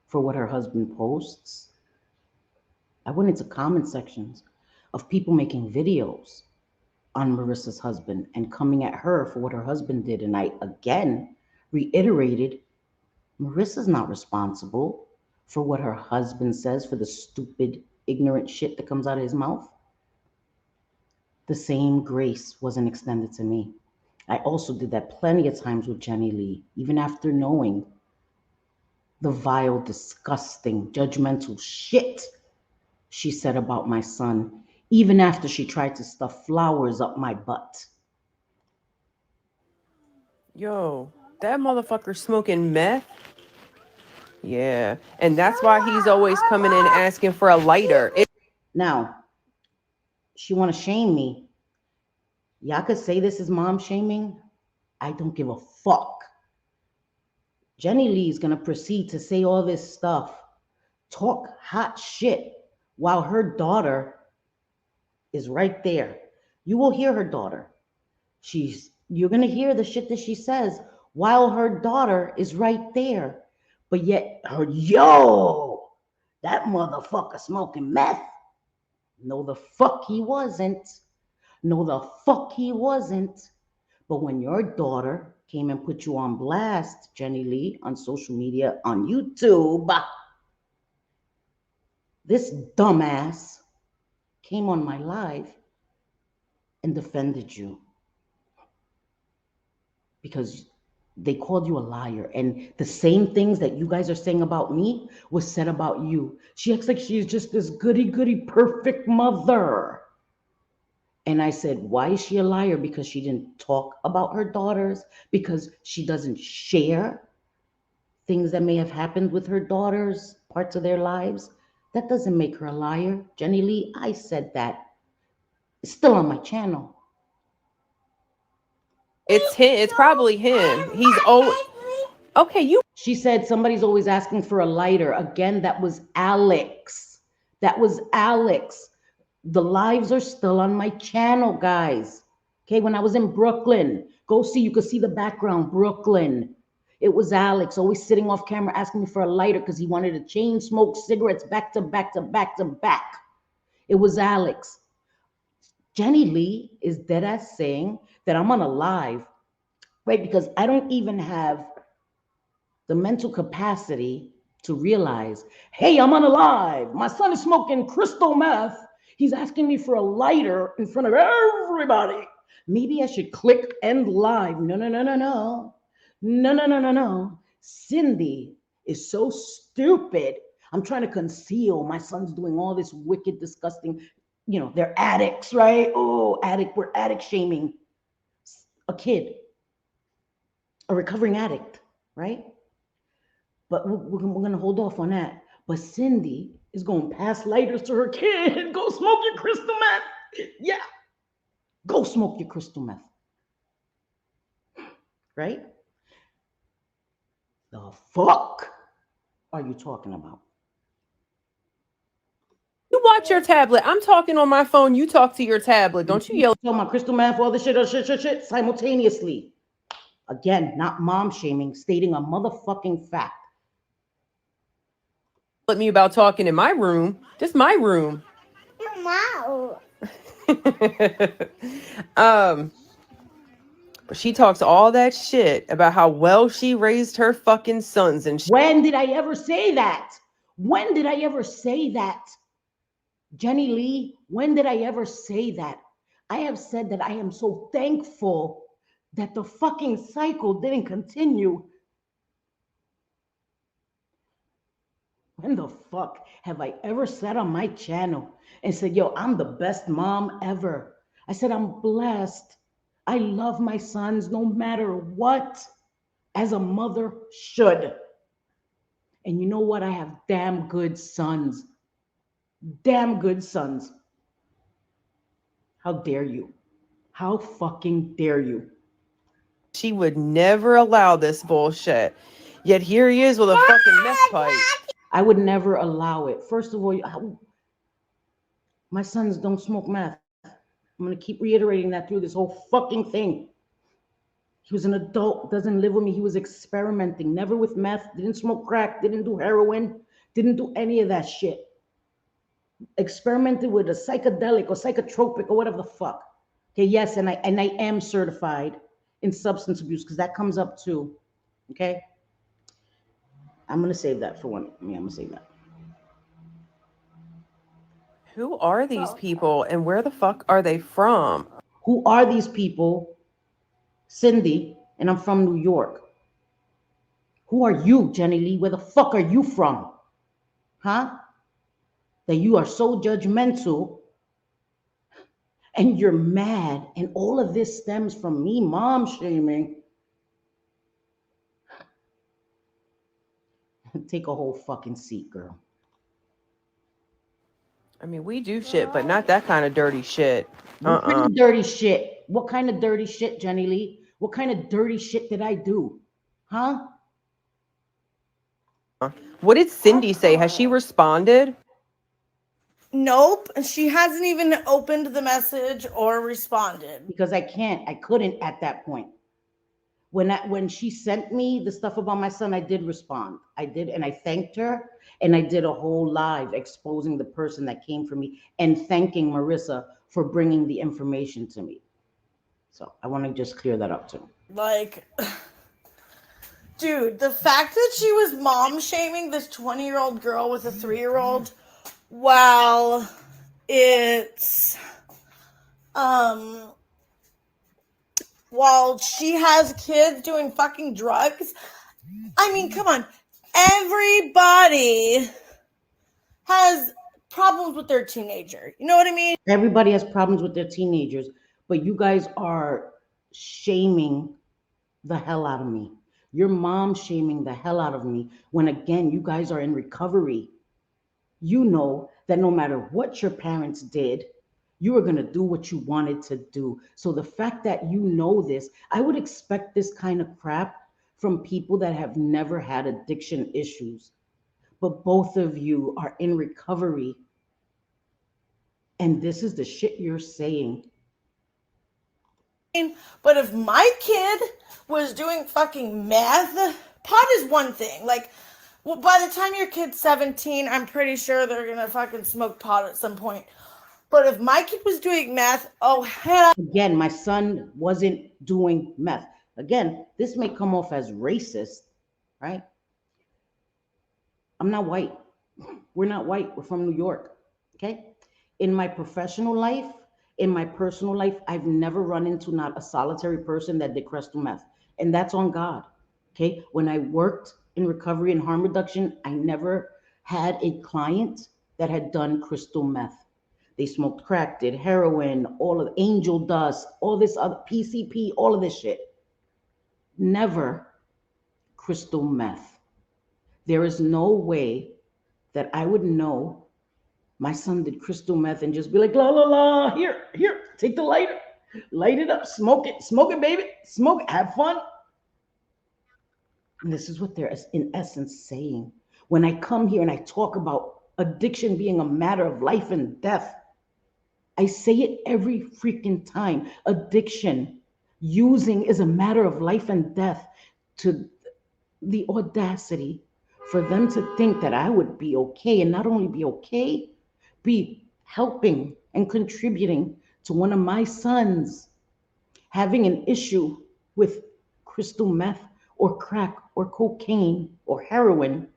for what her husband posts. I went into comment sections of people making videos on Marissa's husband and coming at her for what her husband did. And I again reiterated, Marissa's not responsible for what her husband says, for the stupid, ignorant shit that comes out of his mouth. The same grace wasn't extended to me. I also did that plenty of times with Jenny Leigh, even after knowing the vile, disgusting, judgmental shit she said about my son, even after she tried to stuff flowers up my butt. Yo, that motherfucker smoking meth. Yeah, and that's why he's always coming in asking for a lighter. Now, she want to shame me. Y'all could say this is mom shaming. I don't give a fuck. Jenny Leigh is going to proceed to say all this stuff, talk hot shit, while her daughter is right there. You will hear her daughter. You're going to hear the shit that she says while her daughter is right there. But yet, that motherfucker smoking meth. No, the fuck he wasn't. No, the fuck he wasn't. But when your daughter came and put you on blast, Jenny Leigh, on social media, on YouTube, this dumbass came on my live and defended you because they called you a liar. And the same things that you guys are saying about me was said about you. She acts like she's just this goody-goody perfect mother. And I said, why is she a liar? Because she didn't talk about her daughters, because she doesn't share things that may have happened with her daughters, parts of their lives. That doesn't make her a liar. Jenny Leigh, I said that. It's still on my channel. It's him. It's probably him. He's always okay. She said somebody's always asking for a lighter. Again, that was Alex. That was Alex. The lives are still on my channel, guys. Okay, when I was in Brooklyn, go see, you could see the background, Brooklyn. It was Alex, always sitting off camera asking me for a lighter because he wanted to chain smoke cigarettes back to back to back to back. It was Alex. Jenny Leigh is dead ass saying that I'm on a live, right? Because I don't even have the mental capacity to realize, hey, I'm on a live. My son is smoking crystal meth. He's asking me for a lighter in front of everybody. Maybe I should click end live. No. Cindy is so stupid. I'm trying to conceal. My son's doing all this wicked, disgusting, they're addicts, right? Oh, addict. We're addict shaming a kid, a recovering addict, right? But we're going to hold off on that. But Cindy is going to pass lighters to her kid. Go smoke your crystal meth. Yeah. Go smoke your crystal meth. Right? The fuck are you talking about? You watch your tablet. I'm talking on my phone. You talk to your tablet. Don't you yell. Talking about crystal meth, all this shit simultaneously. Again, not mom shaming, stating a motherfucking fact. At me about talking in my room. This is my room. No. But she talks all that shit about how well she raised her fucking sons and shit. When did I ever say that? When did I ever say that? Jenny Leigh, when did I ever say that? I have said that I am so thankful that the fucking cycle didn't continue. When the fuck have I ever sat on my channel and said, yo, I'm the best mom ever? I said, I'm blessed. I love my sons no matter what, as a mother should. And you know what? I have damn good sons. Damn good sons. How dare you? How fucking dare you? She would never allow this bullshit. Yet here he is with a fucking meth pipe. I would never allow it. First of all, my sons don't smoke meth. I'm going to keep reiterating that through this whole fucking thing. He was an adult, doesn't live with me. He was experimenting, never with meth, didn't smoke crack, didn't do heroin, didn't do any of that shit. Experimented with a psychedelic or psychotropic or whatever the fuck. Okay, yes, and I am certified in substance abuse because that comes up too. Okay? I'm going to save that for one. I'm going to save that. Who are these people and where the fuck are they from? Who are these people? Cindy, and I'm from New York. Who are you, Jenny Leigh? Where the fuck are you from? Huh? That you are so judgmental and you're mad, and all of this stems from me mom shaming. Take a whole fucking seat, girl. I mean, we do shit, but not that kind of dirty shit. What kind of dirty shit? What kind of dirty shit, Jenny Leigh? What kind of dirty shit did I do? Huh? What did Cindy say? Has she responded? Nope. She hasn't even opened the message or responded. Because I couldn't at that point. When she sent me the stuff about my son, I did respond. I did, and I thanked her, and I did a whole live exposing the person that came for me and thanking Marissa for bringing the information to me. So I want to just clear that up too. Like, dude, the fact that she was mom shaming this 20-year-old girl with a 3-year-old, while it's while she has kids doing fucking drugs. I mean, come on. Everybody has problems with their teenager. You know what I mean? Everybody has problems with their teenagers, but you guys are shaming the hell out of me. Your mom shaming the hell out of me when, again, you guys are in recovery. You know that no matter what your parents did, you were going to do what you wanted to do. So the fact that you know this, I would expect this kind of crap from people that have never had addiction issues. But both of you are in recovery. And this is the shit you're saying. But if my kid was doing fucking meth, pot is one thing. Like, well, by the time your kid's 17, I'm pretty sure they're going to fucking smoke pot at some point. But if my kid was doing meth, oh hell. Again, my son wasn't doing meth. Again, this may come off as racist, right? I'm not white. We're not white. We're from New York, okay? In my professional life, in my personal life, I've never run into not a solitary person that did crystal meth. And that's on God, okay? When I worked in recovery and harm reduction, I never had a client that had done crystal meth. They smoked crack, did heroin, all of angel dust, all this other PCP, all of this shit. Never crystal meth. There is no way that I would know my son did crystal meth and just be like, la, la, la, here, take the lighter, light it up, smoke it, baby, smoke it, have fun. And this is what they're in essence saying. When I come here and I talk about addiction being a matter of life and death, I say it every freaking time. Addiction, using is a matter of life and death. To the audacity for them to think that I would be okay, and not only be okay, be helping and contributing to one of my sons having an issue with crystal meth or crack or cocaine or heroin,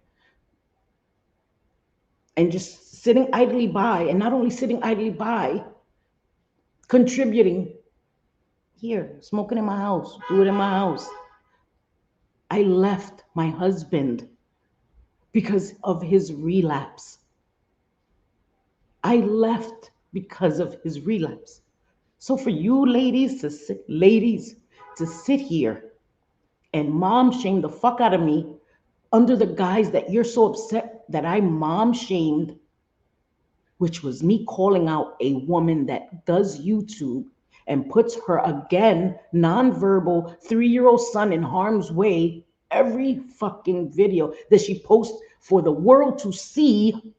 and just sitting idly by, and not only sitting idly by, contributing. Here, smoking in my house, do it in my house. I left my husband because of his relapse. I left because of his relapse. So for you ladies to sit here and mom shame the fuck out of me under the guise that you're so upset that I mom shamed, which was me calling out a woman that does YouTube and puts her again nonverbal 3-year-old son in harm's way every fucking video that she posts for the world to see.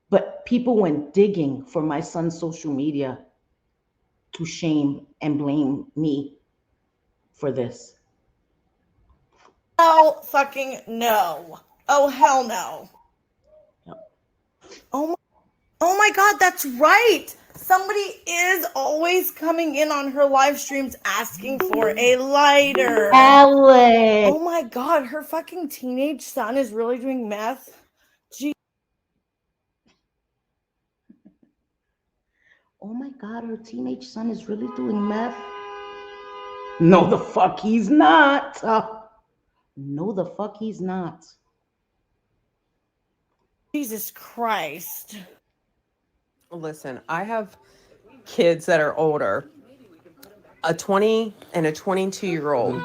But people went digging for my son's social media to shame and blame me for this. Hell fucking no. Oh, hell no. Oh my God, that's right. Somebody is always coming in on her live streams asking for a lighter. Alex! Oh my God, her fucking teenage son is really doing meth. Oh my God, her teenage son is really doing meth? No, the fuck he's not. No, the fuck he's not. Jesus Christ. Listen, I have kids that are older, a 20 and a 22-year-old.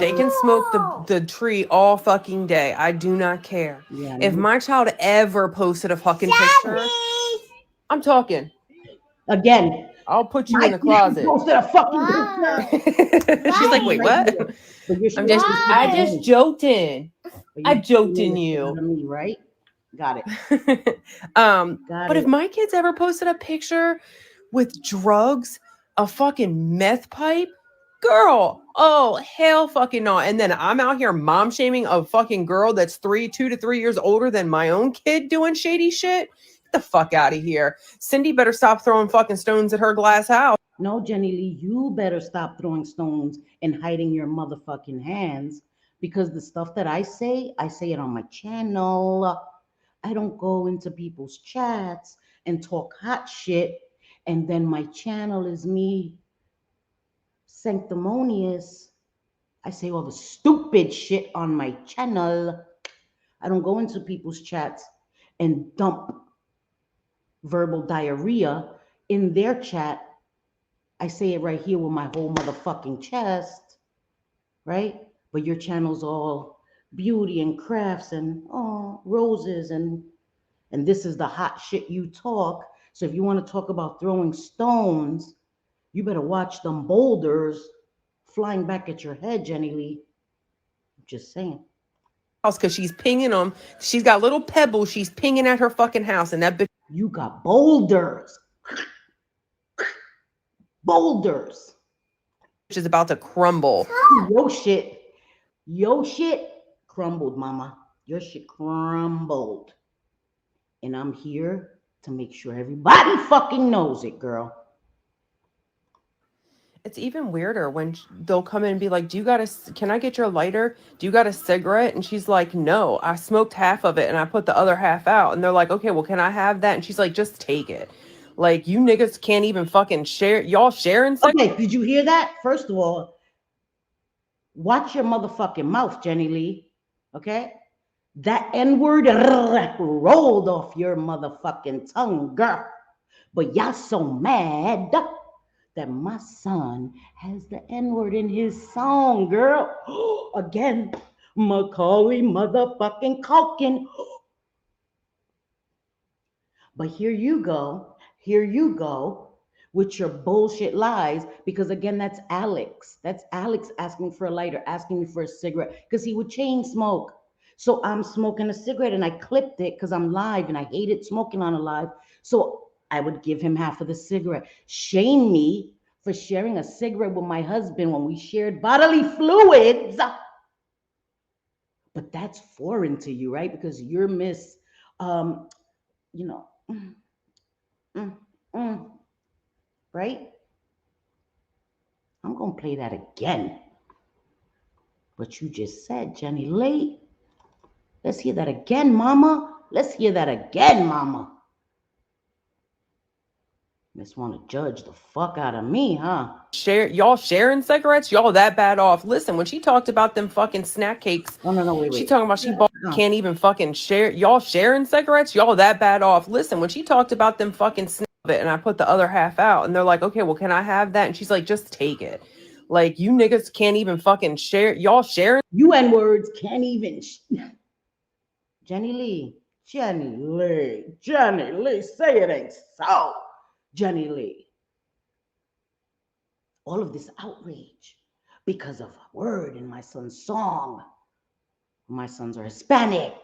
They can smoke the tree all fucking day. I do not care. Yeah, If my child ever posted a fucking picture, I'm talking. again, I'll put you my in the closet. posted a fucking picture. She's like, wait, what? But you're I just joked in. I joked in you. you. Me, right? Got it. But if my kids ever posted a picture with drugs, a fucking meth pipe, girl, oh hell fucking no. And then I'm out here mom shaming a fucking girl that's 2 to 3 years older than my own kid doing shady shit. Get the fuck out of here. Cindy better stop throwing fucking stones at her glass house. No, Jenny Leigh, you better stop throwing stones and hiding your motherfucking hands, because the stuff that I say it on my channel. I don't go into people's chats and talk hot shit, and then my channel is me sanctimonious. I say all the stupid shit on my channel. I don't go into people's chats and dump verbal diarrhea in their chat. I say it right here with my whole motherfucking chest, right? But your channel's all beauty and crafts and roses and this is the hot shit you talk. So if you want to talk about throwing stones, you better watch them boulders flying back at your head, Jenny Leigh. Just saying. Because she's pinging them. She's got little pebbles she's pinging at her fucking house, and that bitch. You got boulders. Boulders. Is about to crumble. Your shit crumbled, mama. Your shit crumbled. And I'm here to make sure everybody fucking knows it, girl. It's even weirder when they'll come in and be like, can I get your lighter? Do you got a cigarette? And she's like, no, I smoked half of it and I put the other half out. And they're like, okay, well, can I have that? And she's like, just take it. Like, you niggas can't even fucking share. Y'all sharing cigarettes? Okay, did you hear that? First of all, watch your motherfucking mouth, Jenny Leigh. Okay? That N-word rolled off your motherfucking tongue, girl. But y'all so mad that my son has the N-word in his song, girl. Again, Macaulay motherfucking Culkin. But here you go with your bullshit lies, because again, that's Alex. That's Alex asking for a lighter, asking me for a cigarette, because he would chain smoke. So I'm smoking a cigarette and I clipped it because I'm live and I hated smoking on a live. So I would give him half of the cigarette. Shame me for sharing a cigarette with my husband when we shared bodily fluids. But that's foreign to you, right? Because you're Miss, right? I'm going to play that again. What you just said, Jenny Leigh. Let's hear that again, mama. Let's hear that again, mama. Just want to judge the fuck out of me, huh? Y'all sharing cigarettes? Y'all that bad off? Listen, when she talked about them fucking snack cakes, Wait. She talking about she can't even fucking share. Y'all sharing cigarettes? Y'all that bad off? Listen, when she talked about them fucking it, and I put the other half out, and they're like, okay, well, can I have that? And she's like, just take it. Like, you niggas can't even fucking share. Y'all sharing? You N-words can't even. Jenny Leigh. Jenny Leigh, say it ain't so. Jenny Leigh. All of this outrage because of a word in my son's song. My sons are Hispanic.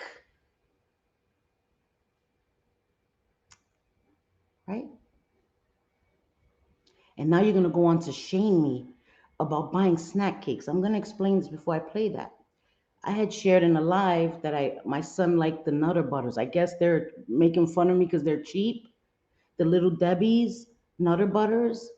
Right? And now you're going to go on to shame me about buying snack cakes. I'm going to explain this before I play that. I had shared in a live that my son liked the Nutter Butters. I guess they're making fun of me because they're cheap. The Little Debbie's Nutter Butters.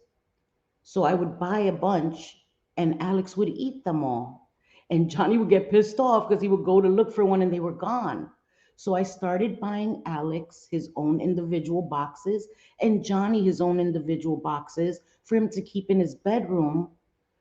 So I would buy a bunch and Alex would eat them all. And Johnny would get pissed off because he would go to look for one and they were gone. So I started buying Alex his own individual boxes and Johnny his own individual boxes for him to keep in his bedroom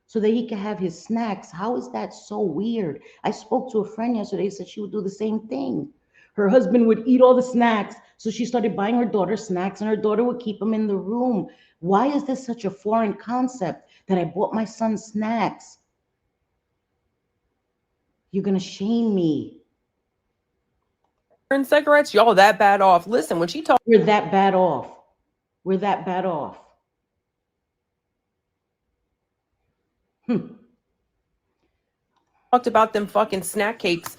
so that he could have his snacks. How is that so weird? I spoke to a friend yesterday, said she would do the same thing. Her husband would eat all the snacks, so she started buying her daughter snacks, and her daughter would keep them in the room. Why is this such a foreign concept that I bought my son snacks? You're gonna shame me. Cigarettes? Y'all that bad off? Listen, when she talked, we're that bad off. We're that bad off. Talked about them fucking snack cakes.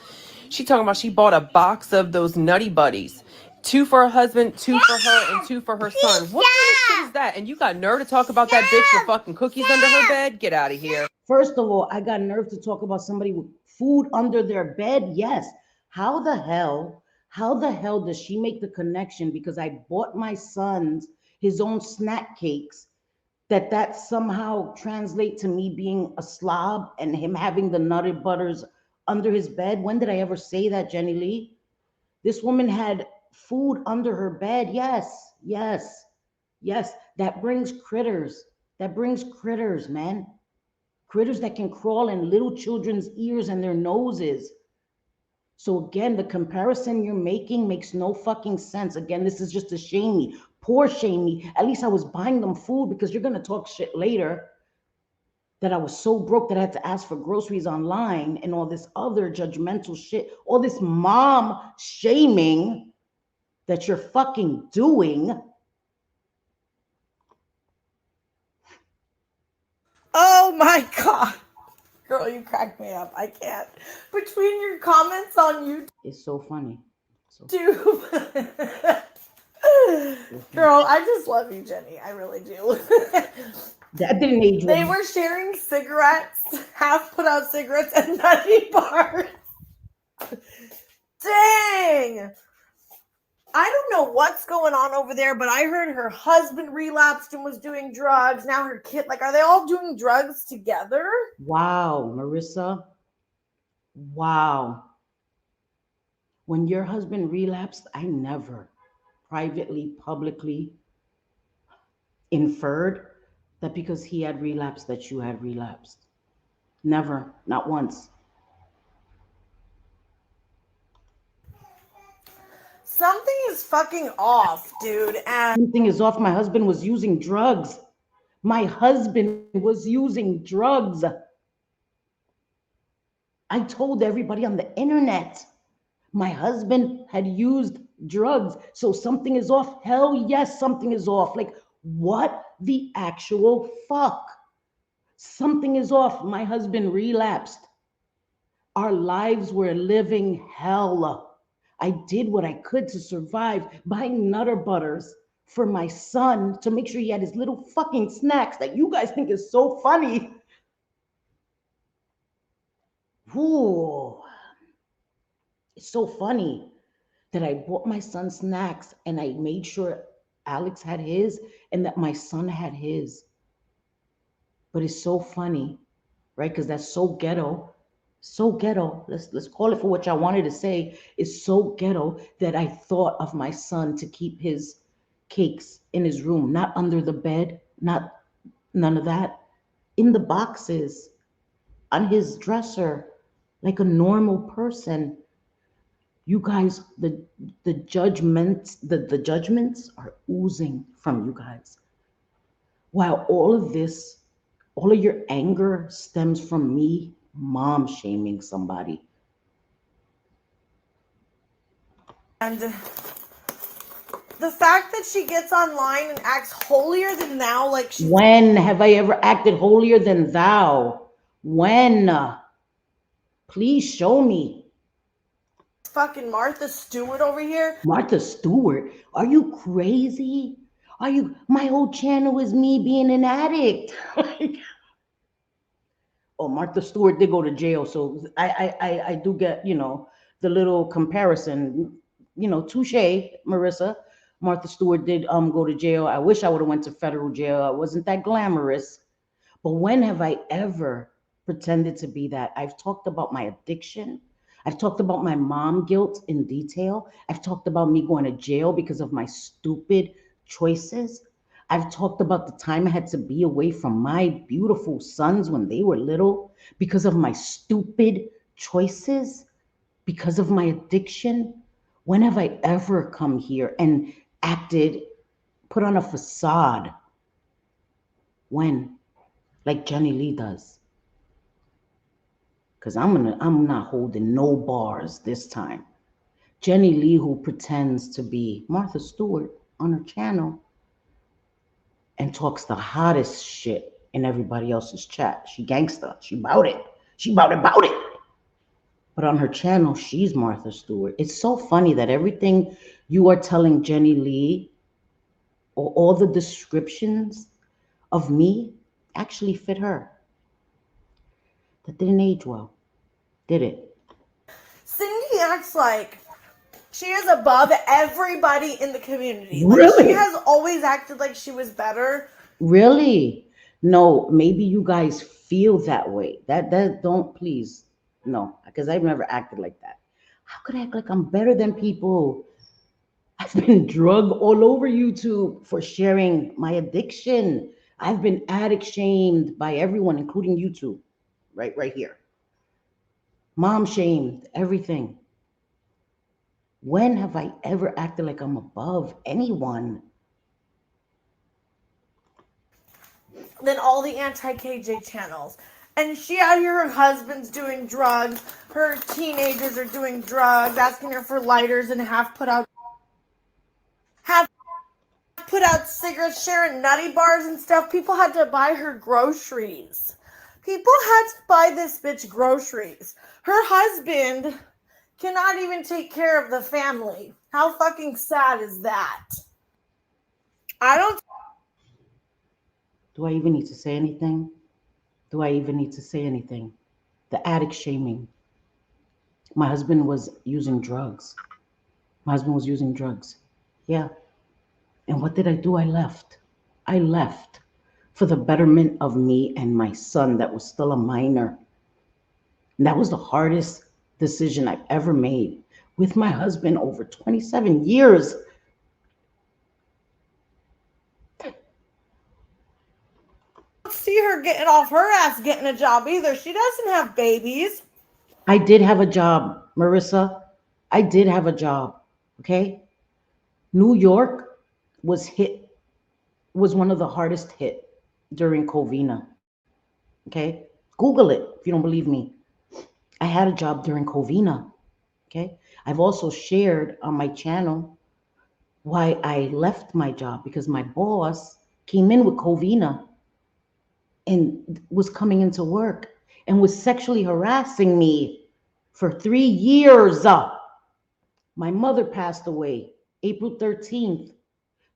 She talking about she bought a box of those Nutty Buddies. 2 for her husband, 2 for her, and 2 for her son. What kind of shit is that? And you got nerve to talk about that bitch with fucking cookies under her bed? Get out of here. First of all, I got nerve to talk about somebody with food under their bed. Yes. How the hell does she make the connection because I bought my son's his own snack cakes that somehow translate to me being a slob and him having the Nutter Butters under his bed? When did I ever say that, Jenny Leigh? This woman had food under her bed. Yes. That brings critters. Man. Critters that can crawl in little children's ears and their noses. So again, the comparison you're making makes no fucking sense. Again, this is just to shame me. Poor shame me. At least I was buying them food, because you're going to talk shit later that I was so broke that I had to ask for groceries online and all this other judgmental shit, all this mom shaming that you're fucking doing. Oh my God. Girl, you cracked me up. I can't. Between your comments on YouTube. It's so funny. Girl, I just love you, Jenny. I really do. That didn't age well. They were sharing cigarettes, half put out cigarettes and Nutty Bars. Dang. I don't know what's going on over there, but I heard her husband relapsed and was doing drugs. Now her kid, are they all doing drugs together? Wow, Marissa. Wow. When your husband relapsed, I never privately, publicly inferred that because he had relapsed that you had relapsed. Never, not once. Something is fucking off, dude. And something is off. My husband was using drugs. I told everybody on the internet my husband had used drugs. So something is off. Hell yes, something is off. What the actual fuck? Something is off. My husband relapsed. Our lives were living hell. I did what I could to survive, buying Nutter Butters for my son to make sure he had his little fucking snacks that you guys think is so funny. Ooh. It's so funny that I bought my son snacks and I made sure Alex had his and that my son had his. But it's so funny, right? Because that's so ghetto. So ghetto. Let's call it for what I wanted to say. It's so ghetto that I thought of my son to keep cakes in his room, not under the bed, not none of that. In the boxes, on his dresser, like a normal person. You guys, the judgments are oozing from you guys. While all of this, all of your anger stems from me mom shaming somebody. And the fact that she gets online and acts holier than thou, like she's. When have I ever acted holier than thou? When? Please show me. Fucking Martha Stewart over here. Martha Stewart? Are you crazy? Are you? My whole channel is me being an addict. Oh, Martha Stewart did go to jail, so I do get, the little comparison, touche, Marissa. Martha Stewart did go to jail. I wish I would have went to federal jail. I wasn't that glamorous. But when have I ever pretended to be that? I've talked about my addiction. I've talked about my mom guilt in detail. I've talked about me going to jail because of my stupid choices. I've talked about the time I had to be away from my beautiful sons when they were little because of my stupid choices, because of my addiction. When have I ever come here and acted, put on a facade? When? Like Jenny Leigh does. Because I'm not holding no bars this time. Jenny Leigh, who pretends to be Martha Stewart on her channel and talks the hottest shit in everybody else's chat. She gangsta. She bout it. She bout it. But on her channel, she's Martha Stewart. It's so funny that everything you are telling Jenny Leigh, or all the descriptions of me, actually fit her. That didn't age well, did it? Cindy acts like she is above everybody in the community. Really? Like, she has always acted like she was better. Really? No, maybe you guys feel that way. That don't, please. No, because I've never acted like that. How could I act like I'm better than people? I've been drug all over YouTube for sharing my addiction. I've been addict shamed by everyone, including YouTube, right here. Mom shamed, everything. When have I ever acted like I'm above anyone? Than all the anti-KJ channels. And she out here, her husband's doing drugs, her teenagers are doing drugs, asking her for lighters and half put out cigarettes, sharing nutty bars and stuff. People had to buy her groceries. People had to buy this bitch groceries. Her husband cannot even take care of the family. How fucking sad is that? Do I even need to say anything? Do I even need to say anything? The addict shaming. My husband was using drugs. Yeah. And what did I do? I left. For the betterment of me and my son that was still a minor. And that was the hardest decision I've ever made with my husband over 27 years. See her getting off her ass getting a job either. She doesn't have babies. I did have a job, Marissa. I did have a job. Okay. New York was one of the hardest hit during COVID. Okay. Google it if you don't believe me. I had a job during COVID. Okay. I've also shared on my channel why I left my job, because my boss came in with COVID and was coming into work and was sexually harassing me for 3 years. My mother passed away April 13th.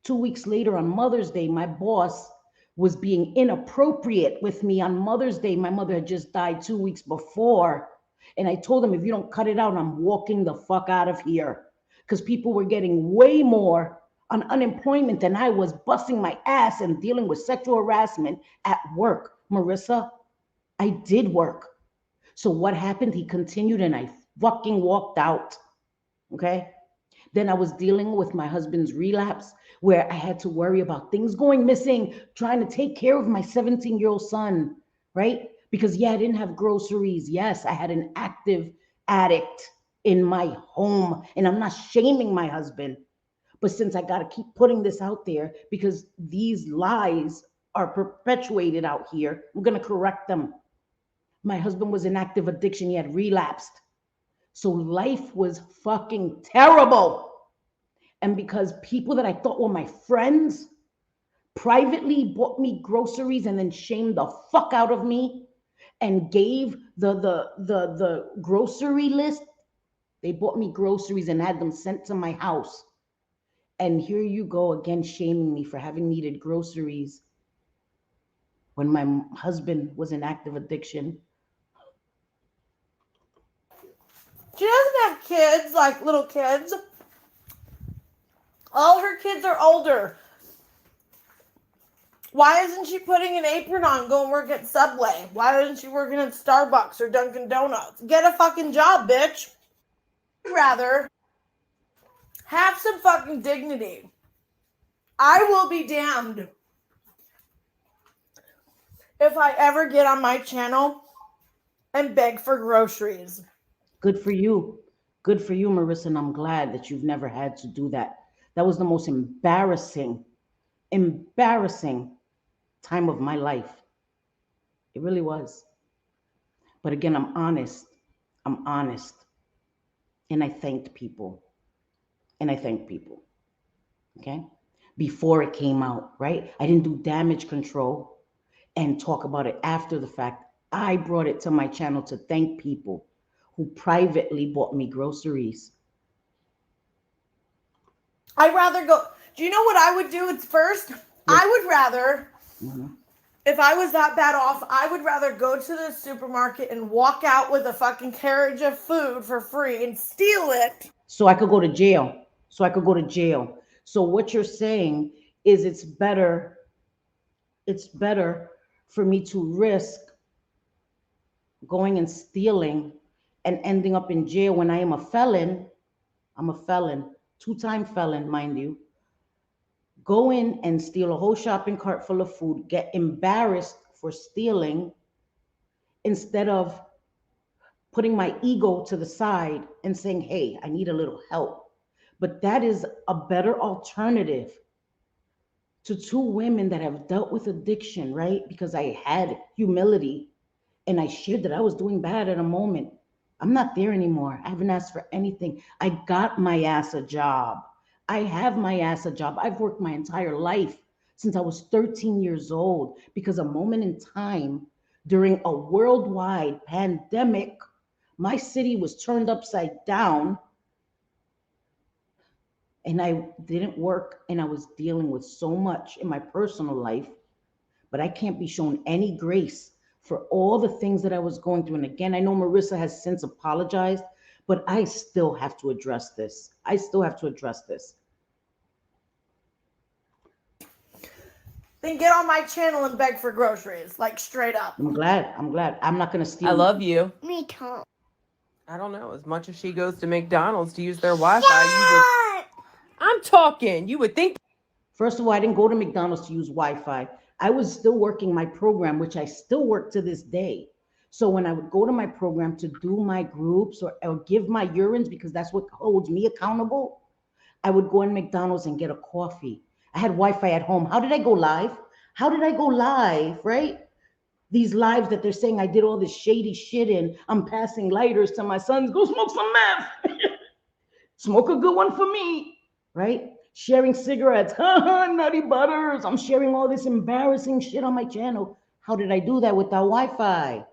2 weeks later on Mother's Day, my boss was being inappropriate with me on Mother's Day. My mother had just died 2 weeks before. And I told him, if you don't cut it out, I'm walking the fuck out of here. Because people were getting way more on unemployment than I was, busting my ass and dealing with sexual harassment at work. Marissa, I did work. So what happened? He continued and I fucking walked out. Okay? Then I was dealing with my husband's relapse, where I had to worry about things going missing, trying to take care of my 17-year-old son, right? Because, yeah, I didn't have groceries. Yes, I had an active addict in my home, and I'm not shaming my husband. But since I got to keep putting this out there because these lies are perpetuated out here, I'm going to correct them. My husband was in active addiction. He had relapsed. So life was fucking terrible. And because people that I thought were my friends privately bought me groceries and then shamed the fuck out of me and gave the grocery list, they bought me groceries and had them sent to my house. And here you go again shaming me for having needed groceries when my husband was in active addiction. She doesn't have kids, like little kids. All her kids are older. Why isn't she putting an apron on, going work at Subway? Why isn't she working at Starbucks or Dunkin' Donuts? Get a fucking job, bitch. I'd rather have some fucking dignity. I will be damned if I ever get on my channel and beg for groceries. Good for you. Good for you, Marissa, and I'm glad that you've never had to do that. That was the most embarrassing time of my life. It really was. But again, I'm honest. And I thanked people. Okay? Before it came out, right? I didn't do damage control and talk about it after the fact. I brought it to my channel to thank people who privately bought me groceries. I'd rather go. Do you know what I would do? It's first, I would rather, if I was that bad off, I would rather go to the supermarket and walk out with a fucking carriage of food for free and steal it. So I could go to jail. So what you're saying is it's better for me to risk going and stealing and ending up in jail when I am a felon. I'm a felon, 2-time felon, mind you. Go in and steal a whole shopping cart full of food, get embarrassed for stealing, instead of putting my ego to the side and saying, hey, I need a little help. But that is a better alternative to 2 women that have dealt with addiction, right? Because I had humility and I shared that I was doing bad at a moment. I'm not there anymore. I haven't asked for anything. I got my ass a job. I have my ass a job. I've worked my entire life since I was 13 years old, because a moment in time during a worldwide pandemic, my city was turned upside down and I didn't work, and I was dealing with so much in my personal life, but I can't be shown any grace for all the things that I was going through. And again, I know Marissa has since apologized, but I still have to address this. Then get on my channel and beg for groceries, like straight up. I'm glad. I'm not going to steal. I love you. Me too. I don't know. As much as she goes to McDonald's to use their Wi-Fi, I'm talking. You would think. First of all, I didn't go to McDonald's to use Wi-Fi. I was still working my program, which I still work to this day. So when I would go to my program to do my groups or give my urines, because that's what holds me accountable, I would go in McDonald's and get a coffee. I had Wi-Fi at home. How did I go live? Right? These lives that they're saying I did all this shady shit in. I'm passing lighters to my sons. Go smoke some meth. Smoke a good one for me, right? Sharing cigarettes. Nutty butters. I'm sharing all this embarrassing shit on my channel. How did I do that without Wi-Fi?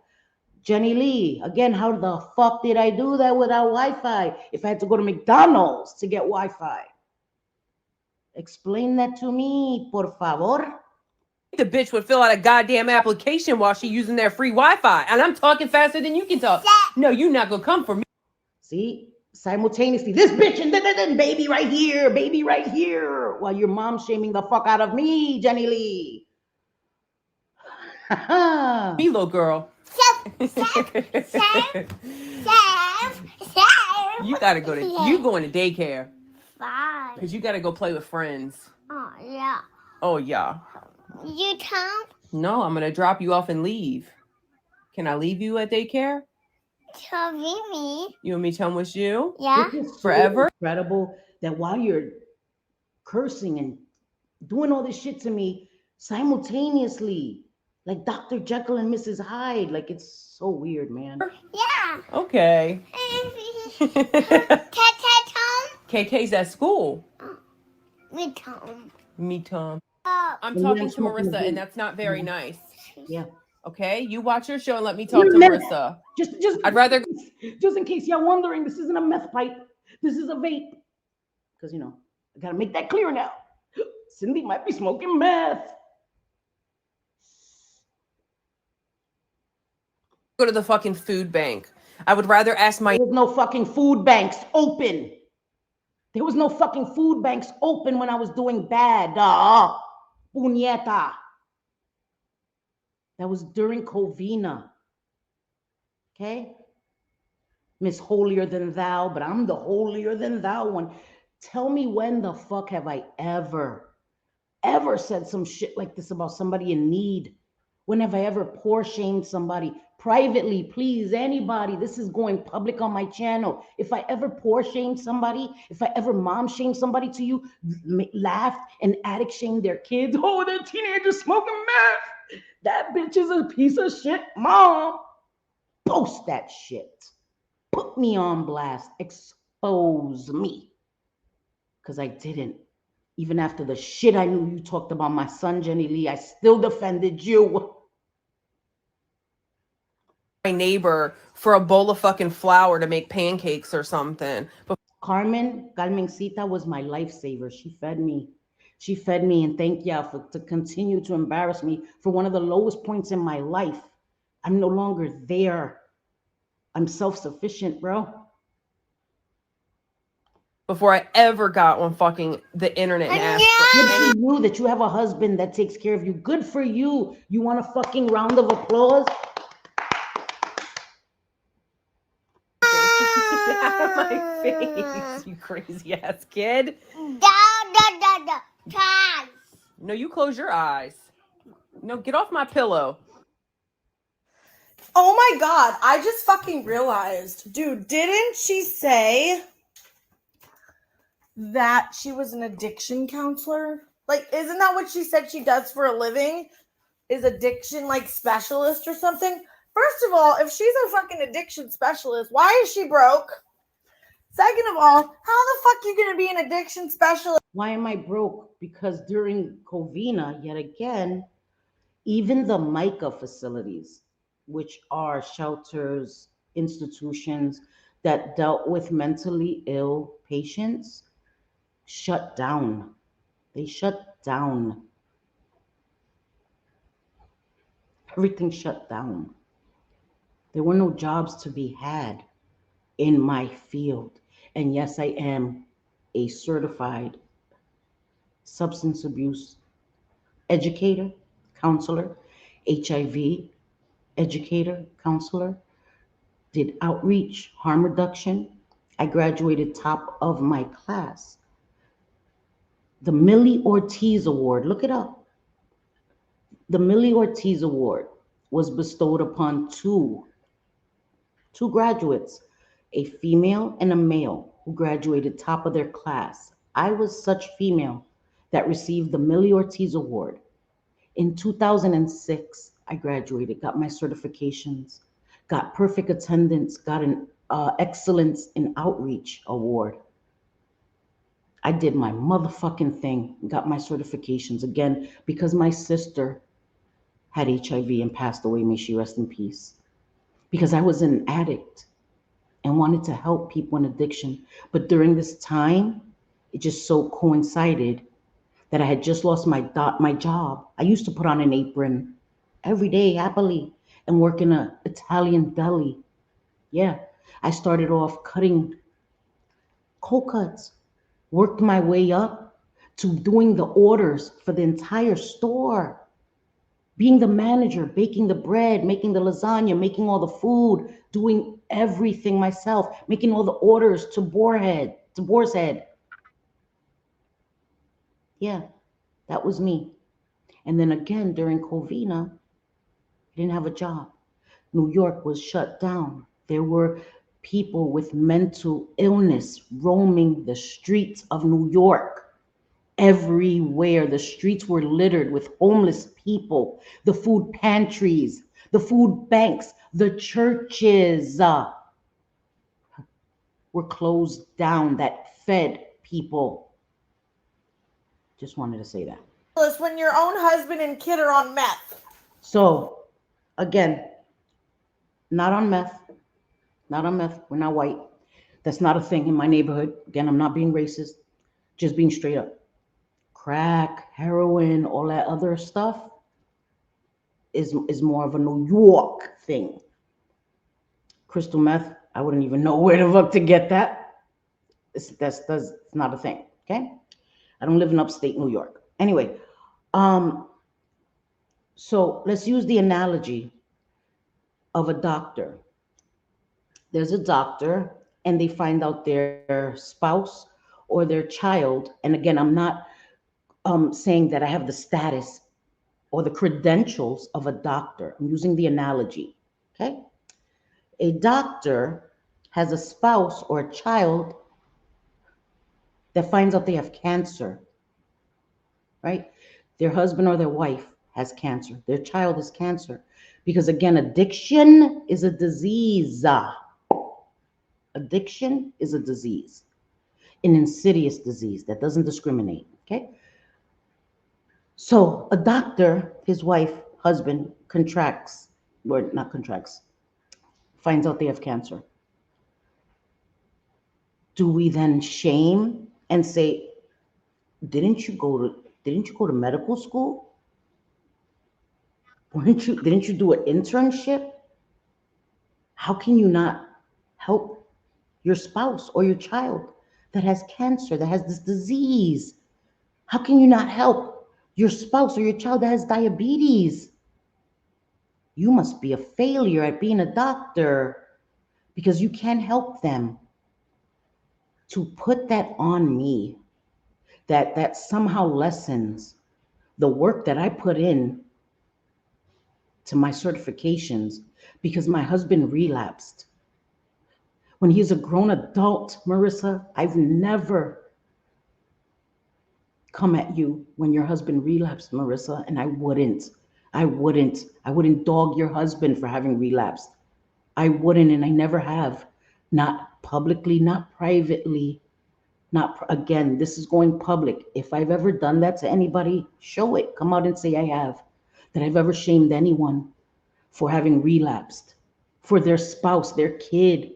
Jenny Leigh, again, how the fuck did I do that without Wi-Fi if I had to go to McDonald's to get Wi-Fi? Explain that to me, por favor. The bitch would fill out a goddamn application while she using their free Wi-Fi. And I'm talking faster than you can talk. No, you're not going to come for me. See? Simultaneously, this bitch and then baby right here, while your mom shaming the fuck out of me, Jenny Leigh. Me, little girl. You gotta go to, you going to daycare. 5. Because you got to go play with friends. Oh, yeah. Oh, yeah. You come? No, I'm going to drop you off and leave. Can I leave you at daycare? Tell me. You want me to come with you? Yeah. It is so Forever? incredible that while you're cursing and doing all this shit to me simultaneously, like Dr. Jekyll and Mrs. Hyde, like it's so weird, man. Yeah. Okay. Home? KK's at school. Me home. Me, Tom. Oh. I'm And talking I'm to smoking Marissa, weed. and that's not very nice. Yeah. Okay? You watch your show and let me talk Wait to a minute. Marissa. I'd rather- just in case you're wondering, this isn't a meth pipe. This is a vape. Because I gotta make that clear now. Cindy might be smoking meth. Go to the fucking food bank. I would rather ask my... There was no fucking food banks open. There was no fucking food banks open when I was doing bad. Puñeta. That was during Covina. Okay? Miss Holier Than Thou, but I'm the holier than thou one. Tell me, when the fuck have I ever said some shit like this about somebody in need? When have I ever poor shamed somebody privately? Please, anybody, this is going public on my channel. If I ever poor shamed somebody, if I ever mom shamed somebody to you, laughed and addict shamed their kids, oh, that teenager smoking meth, that bitch is a piece of shit, mom. Post that shit. Put me on blast. Expose me. Because I didn't. Even after the shit I knew you talked about my son, Jenny Leigh, I still defended you. My neighbor for a bowl of fucking flour to make pancakes or something. But Carmencita was my lifesaver. She fed me. She fed me, and thank y'all to continue to embarrass me for one of the lowest points in my life. I'm no longer there. I'm self-sufficient, bro. before I ever got on fucking the internet and asked Good for you that you have a husband that takes care of you. Good for you. You want a fucking round of applause? Out of my face, you crazy ass kid. No, you close your eyes. No, get off my pillow. Oh my God, I just fucking realized. Dude, didn't she say that she was an addiction counselor? Like, isn't that what she said she does for a living? Is addiction, like, specialist or something? First of all, if she's a fucking addiction specialist, why is she broke? Second of all, how the fuck are you going to be an addiction specialist? Why am I broke? Because during Covina, yet again, even the MICA facilities, which are shelters, institutions that dealt with mentally ill patients, shut down. They shut down. Everything shut down. There were no jobs to be had in my field. And yes, I am a certified substance abuse educator, counselor, HIV educator, counselor, did outreach, harm reduction. I graduated top of my class. The Millie Ortiz Award, look it up. The Millie Ortiz Award was bestowed upon two graduates, a female and a male, who graduated top of their class. I was such female that received the Millie Ortiz Award. In 2006, I graduated, got my certifications, got perfect attendance, got an excellence in outreach award. I did my motherfucking thing, got my certifications again because my sister had HIV and passed away. May she rest in peace. Because I was an addict and wanted to help people in addiction. But during this time, it just so coincided that I had just lost my job. I used to put on an apron every day happily and work in an Italian deli. Yeah, I started off cutting cold cuts, worked my way up to doing the orders for the entire store, being the manager, baking the bread, making the lasagna, making all the food, doing everything myself, making all the orders to Boar's Head. Yeah, that was me. And then again during Covina, I didn't have a job. New York was shut down. There were people with mental illness roaming the streets of New York. Everywhere, the streets were littered with homeless people, the food pantries, the food banks, the churches were closed down that fed people. Just wanted to say that. When your own husband and kid are on meth. So, again, not on meth, not on meth. We're not white. That's not a thing in my neighborhood. Again, I'm not being racist, just being straight up. Crack, heroin, all that other stuff is more of a New York thing. Crystal meth, I wouldn't even know where the fuck to get that. It's not a thing. Okay, I don't live in upstate New York. Anyway, um, so let's use the analogy of a doctor. There's a doctor, and they find out their spouse or their child. And again, I'm not saying that I have the status or the credentials of a doctor. I'm using the analogy. Okay, a doctor has a spouse or a child that finds out they have cancer, right? Their husband or their wife has cancer. Their child has cancer. Because again, addiction is a disease. Addiction is a disease, an insidious disease that doesn't discriminate. Okay. So a doctor, his wife, husband contracts, or not contracts, finds out they have cancer. Do we then shame and say, didn't you go to medical school? Didn't you do an internship? How can you not help your spouse or your child that has cancer, that has this disease? How can you not help your spouse or your child that has diabetes? You must be a failure at being a doctor because you can't help them. To put that on me, that somehow lessens the work that I put in to my certifications because my husband relapsed. When he's a grown adult, Marissa, I've never come at you when your husband relapsed, Marissa, and I wouldn't. I wouldn't dog your husband for having relapsed. I wouldn't, and I never have. Not publicly, not privately, not again, this is going public. If I've ever done that to anybody, show it. Come out and say I have. That I've ever shamed anyone for having relapsed, for their spouse, their kid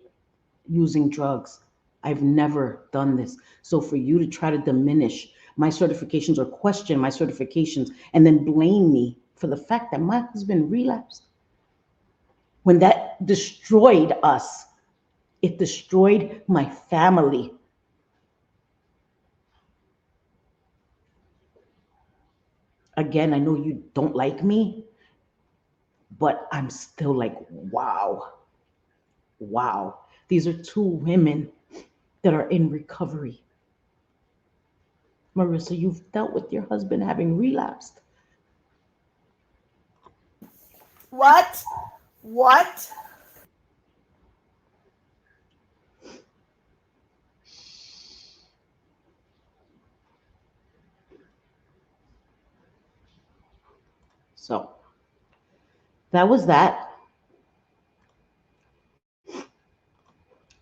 using drugs. I've never done this. So for you to try to diminish my certifications or question my certifications and then blame me for the fact that my husband relapsed, when that destroyed us, it destroyed my family. Again, I know you don't like me, but I'm still like, wow, wow. These are two women that are in recovery. Marissa, you've dealt with your husband having relapsed. What? What? So that was that.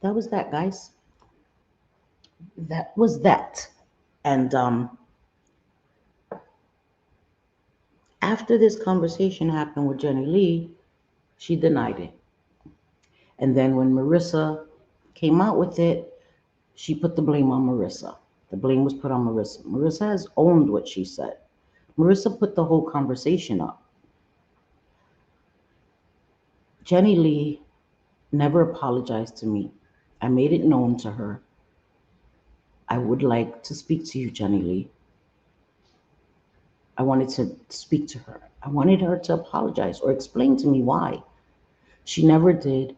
That was that, guys. That was that. And after this conversation happened with Jenny Leigh, she denied it. And then when Marissa came out with it, she put the blame on Marissa. The blame was put on Marissa. Marissa has owned what she said. Marissa put the whole conversation up. Jenny Leigh never apologized to me. I made it known to her. I would like to speak to you, Jenny Leigh. I wanted to speak to her. I wanted her to apologize or explain to me why. She never did.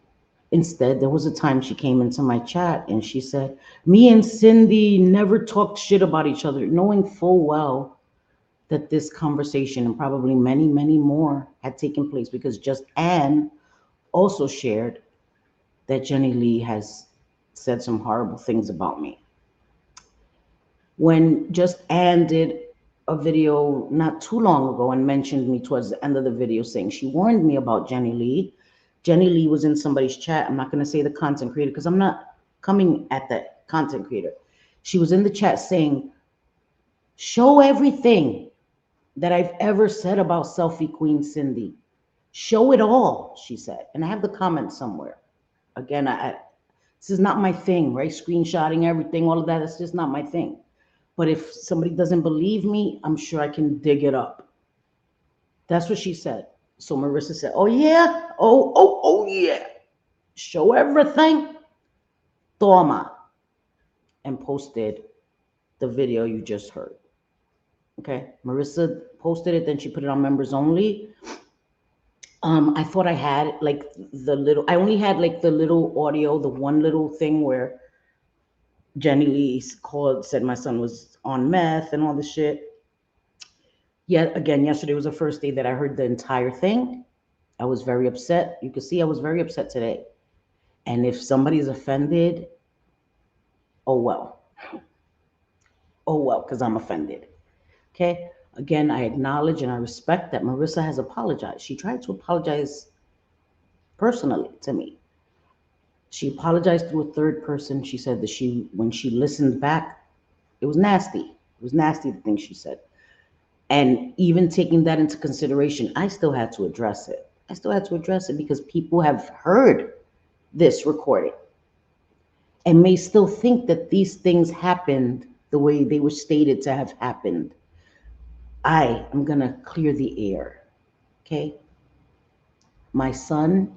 Instead, there was a time she came into my chat and she said, me and Cindy never talked shit about each other, knowing full well that this conversation and probably many, many more had taken place because just Anne also shared that Jenny Leigh has said some horrible things about me. When just Anne did a video not too long ago and mentioned me towards the end of the video saying she warned me about Jenny Leigh. Jenny Leigh was in somebody's chat. I'm not going to say the content creator because I'm not coming at that content creator. She was in the chat saying, show everything that I've ever said about Selfie Queen Cindy. Show it all, she said. And I have the comment somewhere. Again, this is not my thing, right? Screenshotting everything, all of that, that's just not my thing. But if somebody doesn't believe me, I'm sure I can dig it up. That's what she said. So Marissa said, oh yeah, oh yeah. Show everything. Toma. And posted the video you just heard. Okay, Marissa posted it, then she put it on members only. I thought I had like I only had like the little audio, the one little thing where Jenny Leigh said my son was on meth and all this shit. Yet again, yesterday was the first day that I heard the entire thing. I was very upset. You can see I was very upset today. And if somebody's offended, oh well. Oh well, because I'm offended. Okay? Again, I acknowledge and I respect that Marissa has apologized. She tried to apologize personally to me. She apologized through a third person. She said that when she listened back, it was nasty. It was nasty, the things she said. And even taking that into consideration, I still had to address it. I still had to address it because people have heard this recording and may still think that these things happened the way they were stated to have happened. I am going to clear the air, okay? My son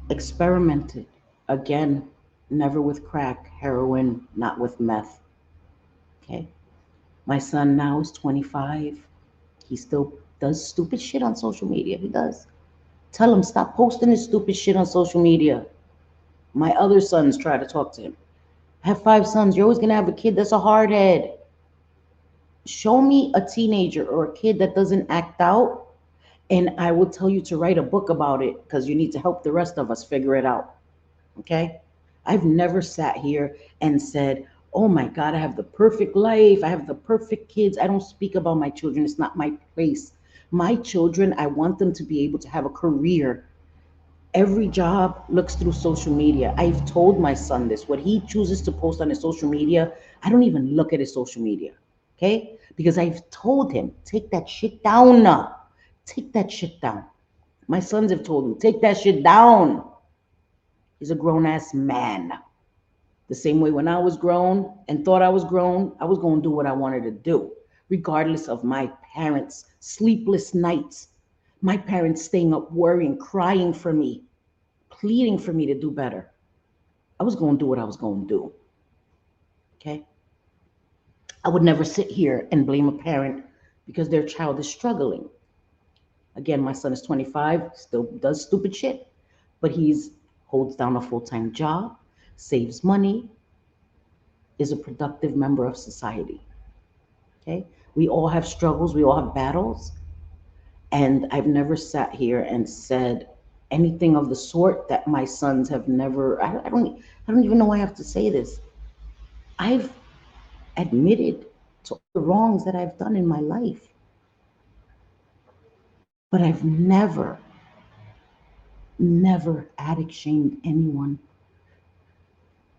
experimented, again, never with crack, heroin, not with meth, okay? My son now is 25. He still does stupid shit on social media. He does. Tell him, stop posting this stupid shit on social media. My other sons try to talk to him. I have 5 sons. You're always going to have a kid that's a hardhead. Show me a teenager or a kid that doesn't act out, and I will tell you to write a book about it because you need to help the rest of us figure it out. Okay? I've never sat here and said, oh my God, I have the perfect life. I have the perfect kids. I don't speak about my children. It's not my place. My children, I want them to be able to have a career. Every job looks through social media. I've told my son this. What he chooses to post on his social media, I don't even look at his social media. Okay? Because I've told him, take that shit down now. Take that shit down. My sons have told him, take that shit down. He's a grown-ass man. The same way when I was grown and thought I was grown, I was going to do what I wanted to do, regardless of my parents' sleepless nights, my parents staying up worrying, crying for me, pleading for me to do better. I was going to do what I was going to do. Okay? I would never sit here and blame a parent because their child is struggling. Again, my son is 25, still does stupid shit, but he's holds down a full-time job, saves money, is a productive member of society. Okay? We all have struggles, we all have battles, and I've never sat here and said anything of the sort that my sons have never. I don't even know why I have to say this. I've admitted to all the wrongs that I've done in my life, but I've never addict shamed anyone.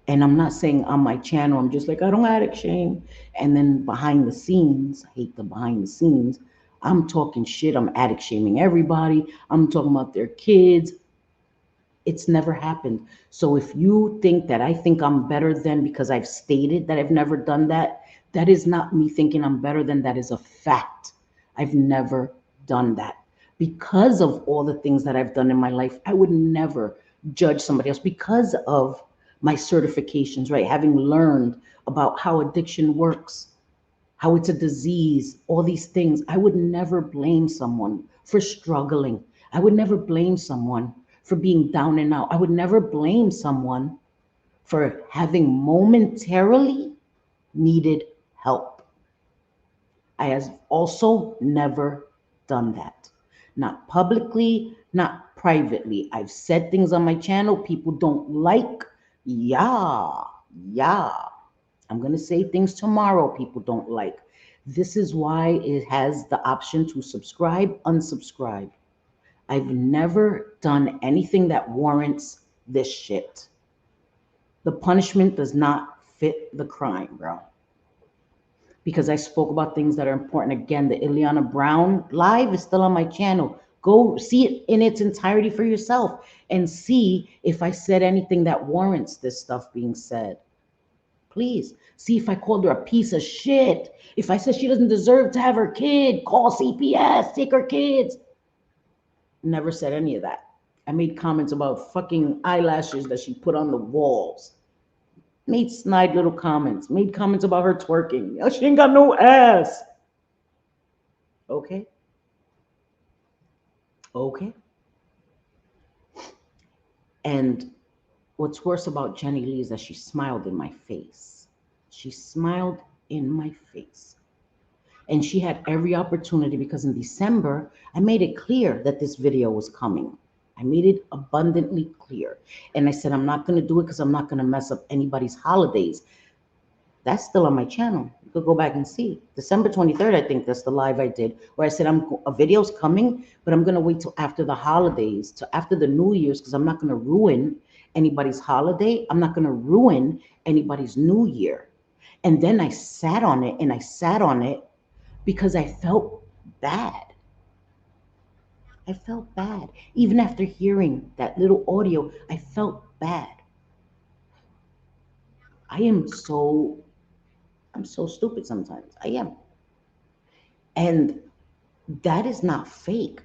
And I'm not saying on my channel, I'm just like, I don't addict shame. And then behind the scenes, I hate the behind the scenes, I'm talking shit. I'm addict shaming everybody. I'm talking about their kids. It's never happened. So if you think that I think I'm better than because I've stated that I've never done that, that is not me thinking I'm better than. That is a fact. I've never done that. Because of all the things that I've done in my life, I would never judge somebody else because of my certifications, right? Having learned about how addiction works, how it's a disease, all these things. I would never blame someone for struggling. I would never blame someone for being down and out. I would never blame someone for having momentarily needed help. I have also never done that. Not publicly, not privately. I've said things on my channel people don't like. Yeah, yeah. I'm going to say things tomorrow people don't like. This is why it has the option to subscribe, unsubscribe. I've never done anything that warrants this shit. The punishment does not fit the crime, bro. Because I spoke about things that are important. Again, the Ileana Brown live is still on my channel. Go see it in its entirety for yourself and see if I said anything that warrants this stuff being said. Please see if I called her a piece of shit. If I said she doesn't deserve to have her kid, call CPS, take her kids. Never said any of that. I made comments about fucking eyelashes that she put on the walls. Made snide little comments. Made comments about her twerking. Oh, she ain't got no ass. Okay. Okay. And what's worse about Jenny Leigh is that she smiled in my face. She smiled in my face. And she had every opportunity because in December, I made it clear that this video was coming. I made it abundantly clear. And I said, I'm not going to do it because I'm not going to mess up anybody's holidays. That's still on my channel. You could go back and see. December 23rd, I think that's the live I did, where I said a video's coming, but I'm going to wait till after the holidays, till after the New Year's, because I'm not going to ruin anybody's holiday. I'm not going to ruin anybody's New Year. And then I sat on it and I sat on it because I felt bad. I felt bad. Even after hearing that little audio, I felt bad. I'm so stupid sometimes. I am. And that is not fake.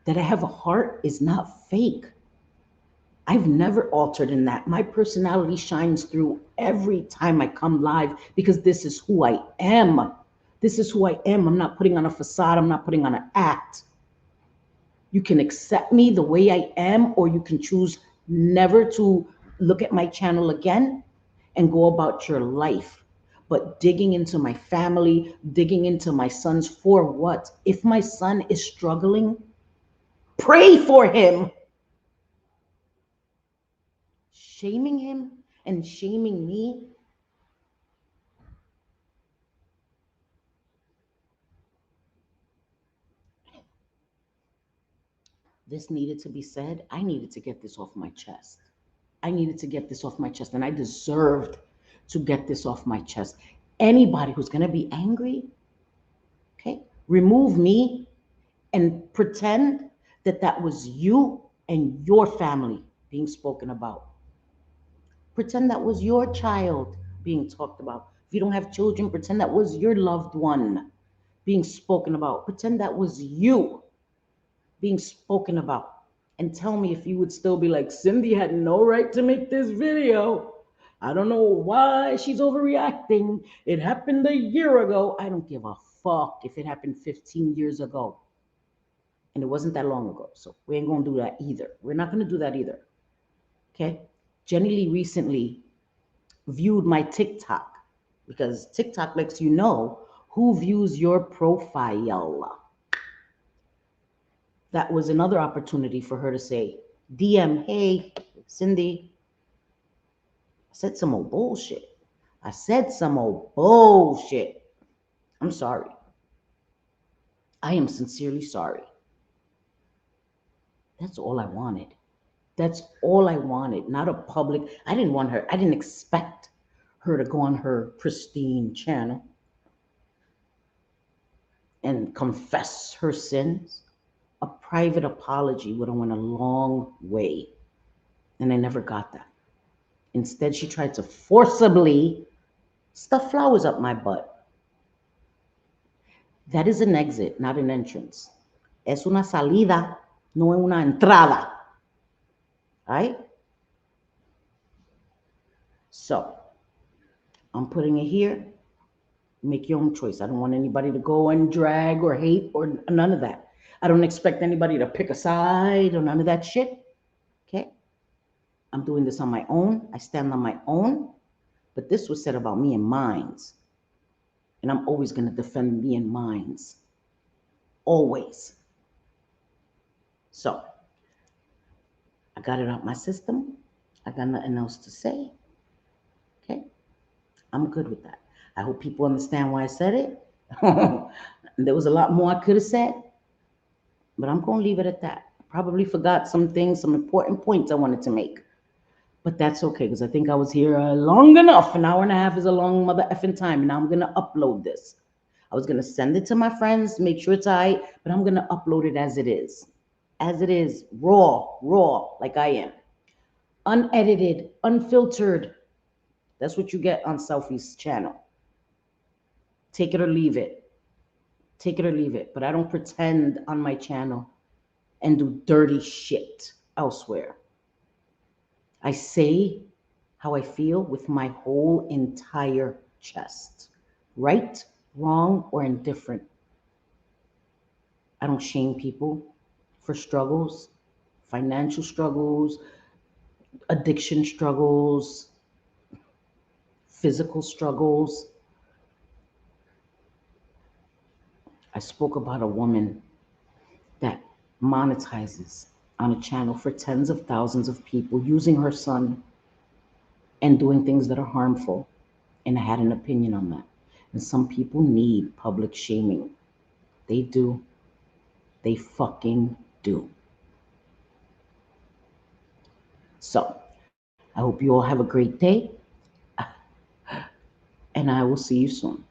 That I have a heart is not fake. I've never altered in that. My personality shines through every time I come live because this is who I am. This is who I am. I'm not putting on a facade. I'm not putting on an act. You can accept me the way I am, or you can choose never to look at my channel again and go about your life. But digging into my family, digging into my sons for what? If my son is struggling, pray for him. Shaming him and shaming me. This needed to be said. I needed to get this off my chest. I needed to get this off my chest, and I deserved to get this off my chest. Anybody who's going to be angry, okay, remove me and pretend that that was you and your family being spoken about. Pretend that was your child being talked about. If you don't have children, pretend that was your loved one being spoken about. Pretend that was you being spoken about. And tell me if you would still be like, Cindy had no right to make this video. I don't know why she's overreacting. It happened a year ago. I don't give a fuck if it happened 15 years ago. And it wasn't that long ago. So we ain't going to do that either. We're not going to do that either. Okay? Jenny Leigh recently viewed my TikTok because TikTok lets you know who views your profile. That was another opportunity for her to say, DM, hey, Cindy, I said some old bullshit. I said some old bullshit. I'm sorry. I am sincerely sorry. That's all I wanted. That's all I wanted. Not a public, I didn't expect her to go on her pristine channel and confess her sins. A private apology would have went a long way. And I never got that. Instead, she tried to forcibly stuff flowers up my butt. That is an exit, not an entrance. Es una salida, no es una entrada. Right? So, I'm putting it here. Make your own choice. I don't want anybody to go and drag or hate or none of that. I don't expect anybody to pick a side or none of that shit. I'm doing this on my own. I stand on my own. But this was said about me and mines. And I'm always going to defend me and mines. Always. So, I got it out my system. I got nothing else to say. Okay? I'm good with that. I hope people understand why I said it. There was a lot more I could have said, but I'm going to leave it at that. I probably forgot some things, some important points I wanted to make. But that's okay, because I think I was here long enough. An hour and a half is a long mother effing time, and now I'm going to upload this. I was going to send it to my friends, make sure it's all right, but I'm going to upload it as it is. As it is, raw, like I am. Unedited, unfiltered. That's what you get on Selfie's channel. Take it or leave it. Take it or leave it. But I don't pretend on my channel and do dirty shit elsewhere. I say how I feel with my whole entire chest. Right, wrong, or indifferent. I don't shame people for struggles, financial struggles, addiction struggles, physical struggles. I spoke about a woman that monetizes on a channel for tens of thousands of people using her son and doing things that are harmful. And I had an opinion on that. And some people need public shaming. They do. They fucking do. So I hope you all have a great day. And I will see you soon.